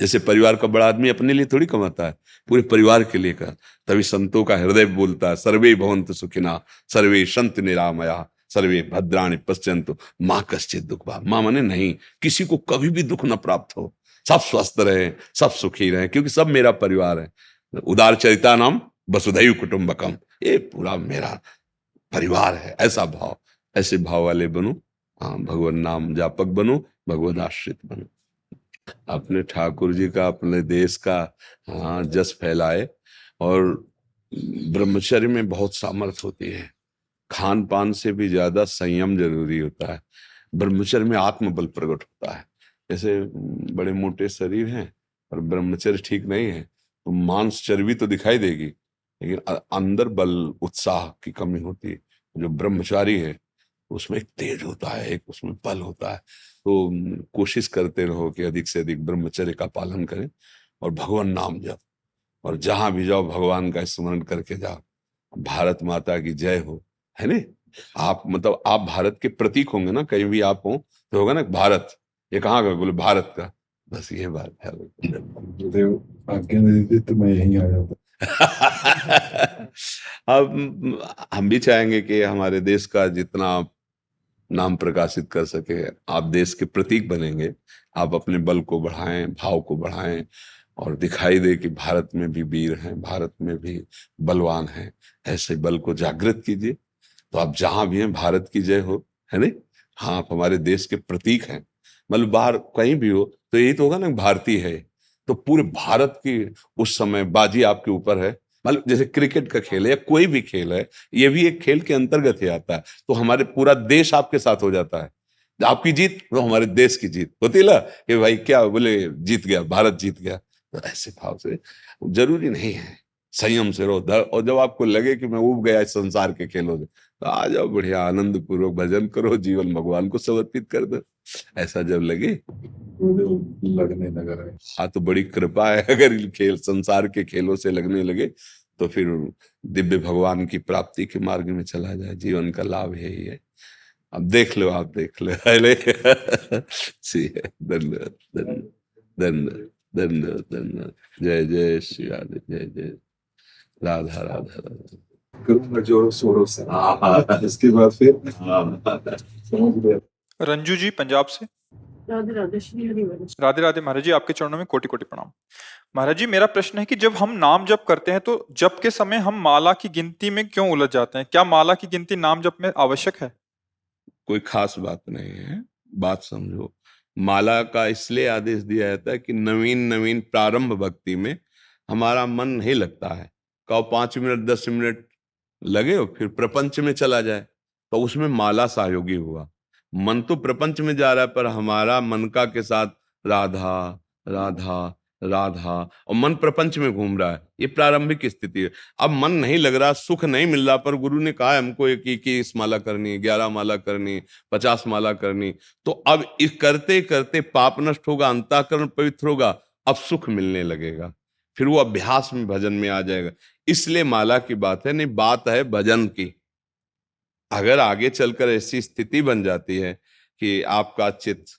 जैसे परिवार का बड़ा आदमी अपने लिए थोड़ी कमाता है, पूरे परिवार के लिए का। तभी संतों का हृदय बोलता है, सर्वे भवन्तु सुखिनः, सर्वे सन्तु निरामयाः, सर्वे भद्राणि पश्यन्तु मा कश्चित् दुःख भाग्। मां माने नहीं, किसी को कभी भी दुख न प्राप्त हो, सब स्वस्थ रहे, सब सुखी रहे, क्योंकि सब मेरा परिवार है। उदार चरिता नाम वसुधैव कुटुंबकम, ये पूरा मेरा परिवार है। ऐसा भाव, ऐसे भाव वाले बनो। हाँ, भगवान नाम जापक बनो, भगवद आश्रित बनो। अपने ठाकुर जी का, अपने देश का हाँ जस फैलाए। और ब्रह्मचर्य में बहुत सामर्थ्य होती है। खान पान से भी ज्यादा संयम जरूरी होता है। ब्रह्मचर्य में आत्मबल प्रकट होता है। जैसे बड़े मोटे शरीर हैं और ब्रह्मचर्य ठीक नहीं है तो मांस चर्बी तो दिखाई देगी, लेकिन अंदर बल उत्साह की कमी होती है। जो ब्रह्मचारी है उसमें एक तेज होता है, एक उसमें बल होता है। तो कोशिश करते रहो कि अधिक से अधिक ब्रह्मचर्य का पालन करें और भगवान नाम जप, और जहां भी जाओ भगवान का स्मरण करके जाओ। भारत माता की जय हो, है ने। आप मतलब आप भारत के प्रतीक होंगे ना, कहीं भी आप हो तो होगा ना भारत, ये कहाँ का, बोले भारत का, बस ये बात है। गुरुदेव आज्ञा नहीं देती तो मैं यहीं आ जाता। अब हम भी चाहेंगे कि हमारे देश का जितना आप नाम प्रकाशित कर सके, आप देश के प्रतीक बनेंगे। आप अपने बल को बढ़ाएं, भाव को बढ़ाएं और दिखाई दे कि भारत में भी वीर हैं, भारत में भी बलवान हैं। ऐसे बल को जागृत कीजिए, तो आप जहां भी हैं भारत की जय हो, है नहीं। हाँ, आप हमारे देश के प्रतीक हैं। मतलब बाहर कहीं भी हो तो यही तो होगा ना, भारतीय है तो पूरे भारत की उस समय बाजी आपके ऊपर है। मतलब जैसे क्रिकेट का खेल है या कोई भी खेल है, ये भी एक खेल के अंतर्गत ही आता है। तो हमारे पूरा देश आपके साथ हो जाता है। आपकी जीत तो हमारे देश की जीत होती है ना, कि भाई क्या बोले, जीत गया, भारत जीत गया। तो ऐसे भाव से जरूरी नहीं है, संयम से रहो। और जब आपको लगे कि मैं उब गया इस संसार के खेलों से, तो आ जाओ, बढ़िया आनंद पूर्वक भजन करो, जीवन भगवान को समर्पित कर दो। ऐसा जब लगे, गुरुदेव लगने लगा है। हाँ तो बड़ी कृपा है। अगर खेल संसार के खेलों से लगने लगे तो फिर दिव्य भगवान की प्राप्ति के मार्ग में चला जाए। जीवन का लाभ यही है। अब देख लो, आप देख लो। धन्यवाद, धन्यवाद, धन्यवाद, धन्यवाद, धन्यवाद। जय जय श्री राधे, जय जय राधा राधा राधा। करूंगा जोरों शोरों से, इसके बाद फिर समझ गया। रंजू जी पंजाब से। राधे राधे श्री हरिवंश। राधे राधे महाराज जी, आपके चरणों में कोटि कोटि प्रणाम। महाराज जी, मेरा प्रश्न है कि जब हम नाम जप करते हैं तो जप के समय हम माला की गिनती में क्यों उलझ जाते हैं? क्या माला की गिनती नाम जप में आवश्यक है? कोई खास बात नहीं है, बात समझो। माला का इसलिए आदेश दिया जाता है कि नवीन नवीन प्रारंभ भक्ति में हमारा मन नहीं लगता है। कहो 5 मिनट 10 मिनट लगे हो, फिर प्रपंच में चला जाए, तो उसमें माला सहयोगी हुआ। मन तो प्रपंच में जा रहा है, पर हमारा मन का के साथ राधा राधा राधा, और मन प्रपंच में घूम रहा है। ये प्रारंभिक स्थिति है। अब मन नहीं लग रहा, सुख नहीं मिल रहा, पर गुरु ने कहा है हमको 21 माला करनी, 11 माला करनी, 50 माला करनी। तो अब इस करते करते पाप नष्ट होगा, अंतःकरण पवित्र होगा अब सुख मिलने लगेगा, फिर वो अभ्यास में भजन में आ जाएगा। इसलिए माला की बात है, नहीं बात है भजन की। अगर आगे चलकर ऐसी स्थिति बन जाती है कि आपका चित्त,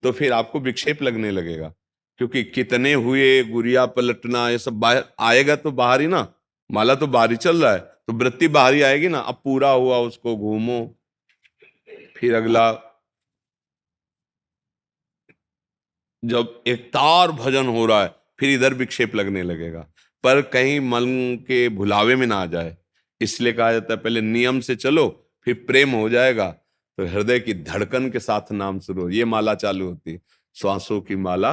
तो फिर आपको विक्षेप लगने लगेगा, क्योंकि कितने हुए गुरिया पलटना ये सब बाहर आएगा, तो बाहर ही ना, माला तो बाहर ही चल रहा है, तो वृत्ति बाहर ही आएगी ना। अब पूरा हुआ उसको घूमो, फिर अगला, जब एक तार भजन हो रहा है फिर इधर विक्षेप लगने लगेगा, पर कहीं मन के भुलावे में ना आ जाए। इसलिए कहा जाता है पहले नियम से चलो, फिर प्रेम हो जाएगा, तो हृदय की धड़कन के साथ नाम शुरू, ये माला चालू होती है, श्वासों की माला।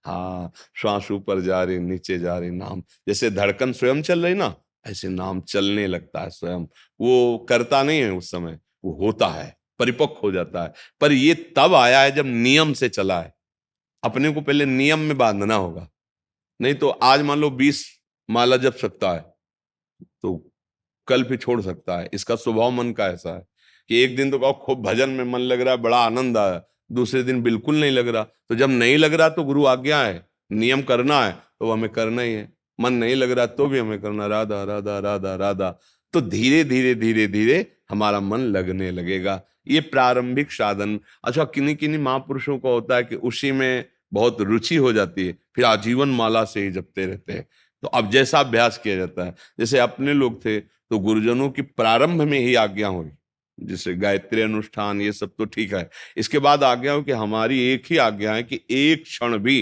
हाँ, श्वास ऊपर जा रही, नीचे जा रही, नाम जैसे धड़कन स्वयं चल रही ना, ऐसे नाम चलने लगता है स्वयं। वो करता नहीं है उस समय, वो होता है, परिपक्व हो जाता है। पर ये तब आया है जब नियम से चला है। अपने को पहले नियम में बांधना होगा, नहीं तो आज मान लो 20 माला जप सकता है, तो कल भी छोड़ सकता है। इसका स्वभाव मन का ऐसा है कि एक दिन तो कहो खूब भजन में मन लग रहा है, बड़ा आनंद आया, दूसरे दिन बिल्कुल नहीं लग रहा। तो जब नहीं लग रहा तो गुरु आज्ञा है, नियम करना है तो हमें करना ही है। मन नहीं लग रहा तो भी हमें करना, राधा राधा राधा राधा। तो धीरे धीरे धीरे धीरे हमारा मन लगने लगेगा। ये प्रारंभिक साधन। अच्छा, किन्हीं किन्हीं महापुरुषों को होता है कि उसी में बहुत रुचि हो जाती है, फिर आजीवन माला से ही जपते रहते हैं। तो अब जैसा अभ्यास किया जाता है, जैसे अपने लोग थे तो गुरुजनों की प्रारंभ में ही आज्ञा हुई, जैसे गायत्री अनुष्ठान ये सब तो ठीक है। इसके बाद आज्ञा हो कि हमारी एक ही आज्ञा है कि एक क्षण भी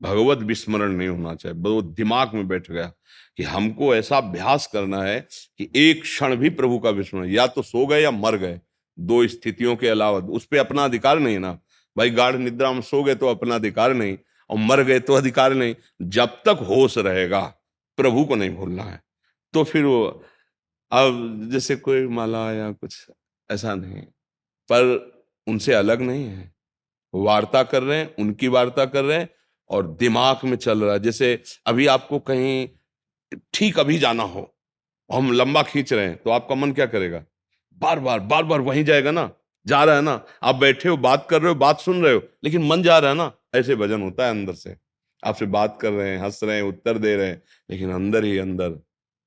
भगवत विस्मरण नहीं होना चाहिए। वो दिमाग में बैठ गया कि हमको ऐसा अभ्यास करना है कि एक क्षण भी प्रभु का विस्मरण, या तो सो गए या मर गए, दो स्थितियों के अलावा उस पर अपना अधिकार नहीं ना भाई। गाढ़ निद्रा में सो गए तो अपना अधिकार नहीं, और मर गए तो अधिकार नहीं। जब तक होश रहेगा प्रभु को नहीं भूलना है। तो फिर वो, अब जैसे कोई माला या कुछ ऐसा नहीं, पर उनसे अलग नहीं है, वार्ता कर रहे हैं, उनकी वार्ता कर रहे हैं और दिमाग में चल रहा है। जैसे अभी आपको कहीं ठीक अभी जाना हो, हम लंबा खींच रहे हैं, तो आपका मन क्या करेगा? बार बार वहीं जाएगा ना, जा रहा है ना। आप बैठे हो, बात कर रहे हो, बात सुन रहे हो, लेकिन मन जा रहा है ना। ऐसे भजन होता है अंदर से, आपसे बात कर रहे हैं, हंस रहे हैं, उत्तर दे रहे हैं, लेकिन अंदर ही अंदर,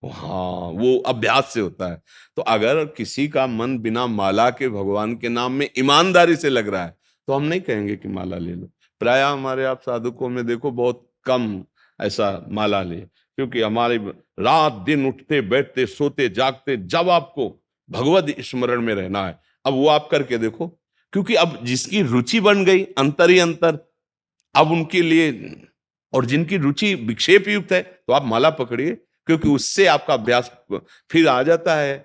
हाँ, वो अभ्यास से होता है। तो अगर किसी का मन बिना माला के भगवान के नाम में ईमानदारी से लग रहा है, तो हम नहीं कहेंगे कि माला ले लो। प्राय हमारे आप साधुकों में देखो बहुत कम ऐसा माला ले, क्योंकि हमारे रात दिन उठते बैठते सोते जागते जब आपको भगवत स्मरण में रहना है, अब वो आप करके देखो। क्योंकि अब जिसकी रुचि बन गई अंतर ही अंतर, अब उनके लिए, और जिनकी रुचि विक्षेप युक्त है, तो आप माला पकड़िए, क्योंकि उससे आपका अभ्यास फिर आ जाता है।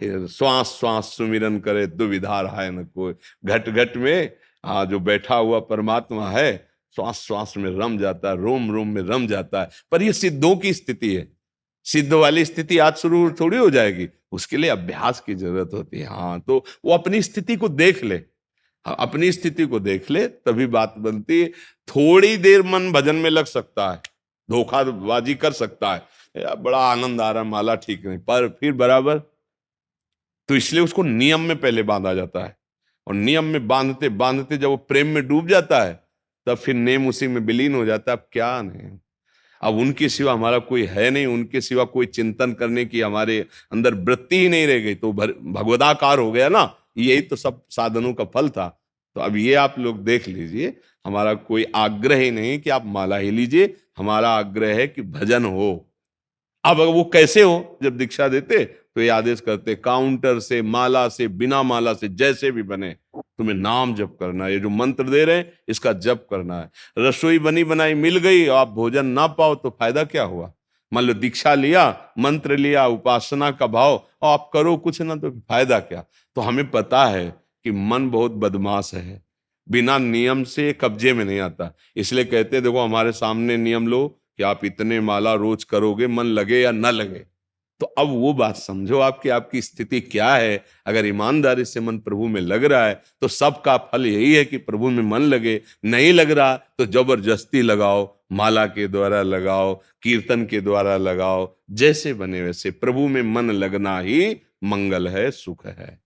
फिर श्वास श्वास सुमिरन करे दुविधा रहाय न कोई, घट घट में जो बैठा हुआ परमात्मा है, श्वास श्वास में रम जाता है, रोम रोम में रम जाता है। पर ये सिद्धों की स्थिति है, सिद्ध वाली स्थिति आज शुरू थोड़ी हो जाएगी, उसके लिए अभ्यास की जरूरत होती है। हाँ, तो वो अपनी स्थिति को देख ले, अपनी स्थिति को देख ले, तभी बात बनती है। थोड़ी देर मन भजन में लग सकता है, धोखाबाजी कर सकता है, यार बड़ा आनंद आ रहा है, माला ठीक नहीं, पर फिर बराबर। तो इसलिए उसको नियम में पहले बांधा जाता है, और नियम में बांधते बांधते जब वो प्रेम में डूब जाता है, तब फिर नेम उसी में विलीन हो जाता है। अब क्या नहीं, अब उनके सिवा हमारा कोई है नहीं, उनके सिवा कोई चिंतन करने की हमारे अंदर वृत्ति ही नहीं रह गई, तो भगवदाकार हो गया ना। यही तो सब साधनों का फल था। तो अब ये आप लोग देख लीजिए, हमारा कोई आग्रह ही नहीं कि आप माला ही लीजिए, हमारा आग्रह है कि भजन हो। अब वो कैसे हो, जब दीक्षा देते तो ये आदेश करते, काउंटर से, माला से, बिना माला से, जैसे भी बने, तुम्हें नाम जप करना है। ये जो मंत्र दे रहे हैं इसका जप करना है। रसोई बनी बनाई मिल गई, आप भोजन ना पाओ तो फायदा क्या हुआ? मान लो दीक्षा लिया, मंत्र लिया, उपासना का भाव, और आप करो कुछ ना, तो फायदा क्या? तो हमें पता है कि मन बहुत बदमाश है, बिना नियम से कब्जे में नहीं आता। इसलिए कहते देखो, हमारे सामने नियम लो कि आप इतने माला रोज करोगे, मन लगे या न लगे। तो अब वो बात समझो आपकी स्थिति क्या है। अगर ईमानदारी से मन प्रभु में लग रहा है तो सबका फल यही है कि प्रभु में मन लगे। नहीं लग रहा तो जबरदस्ती लगाओ, माला के द्वारा लगाओ, कीर्तन के द्वारा लगाओ, जैसे बने वैसे। प्रभु में मन लगना ही मंगल है, सुख है।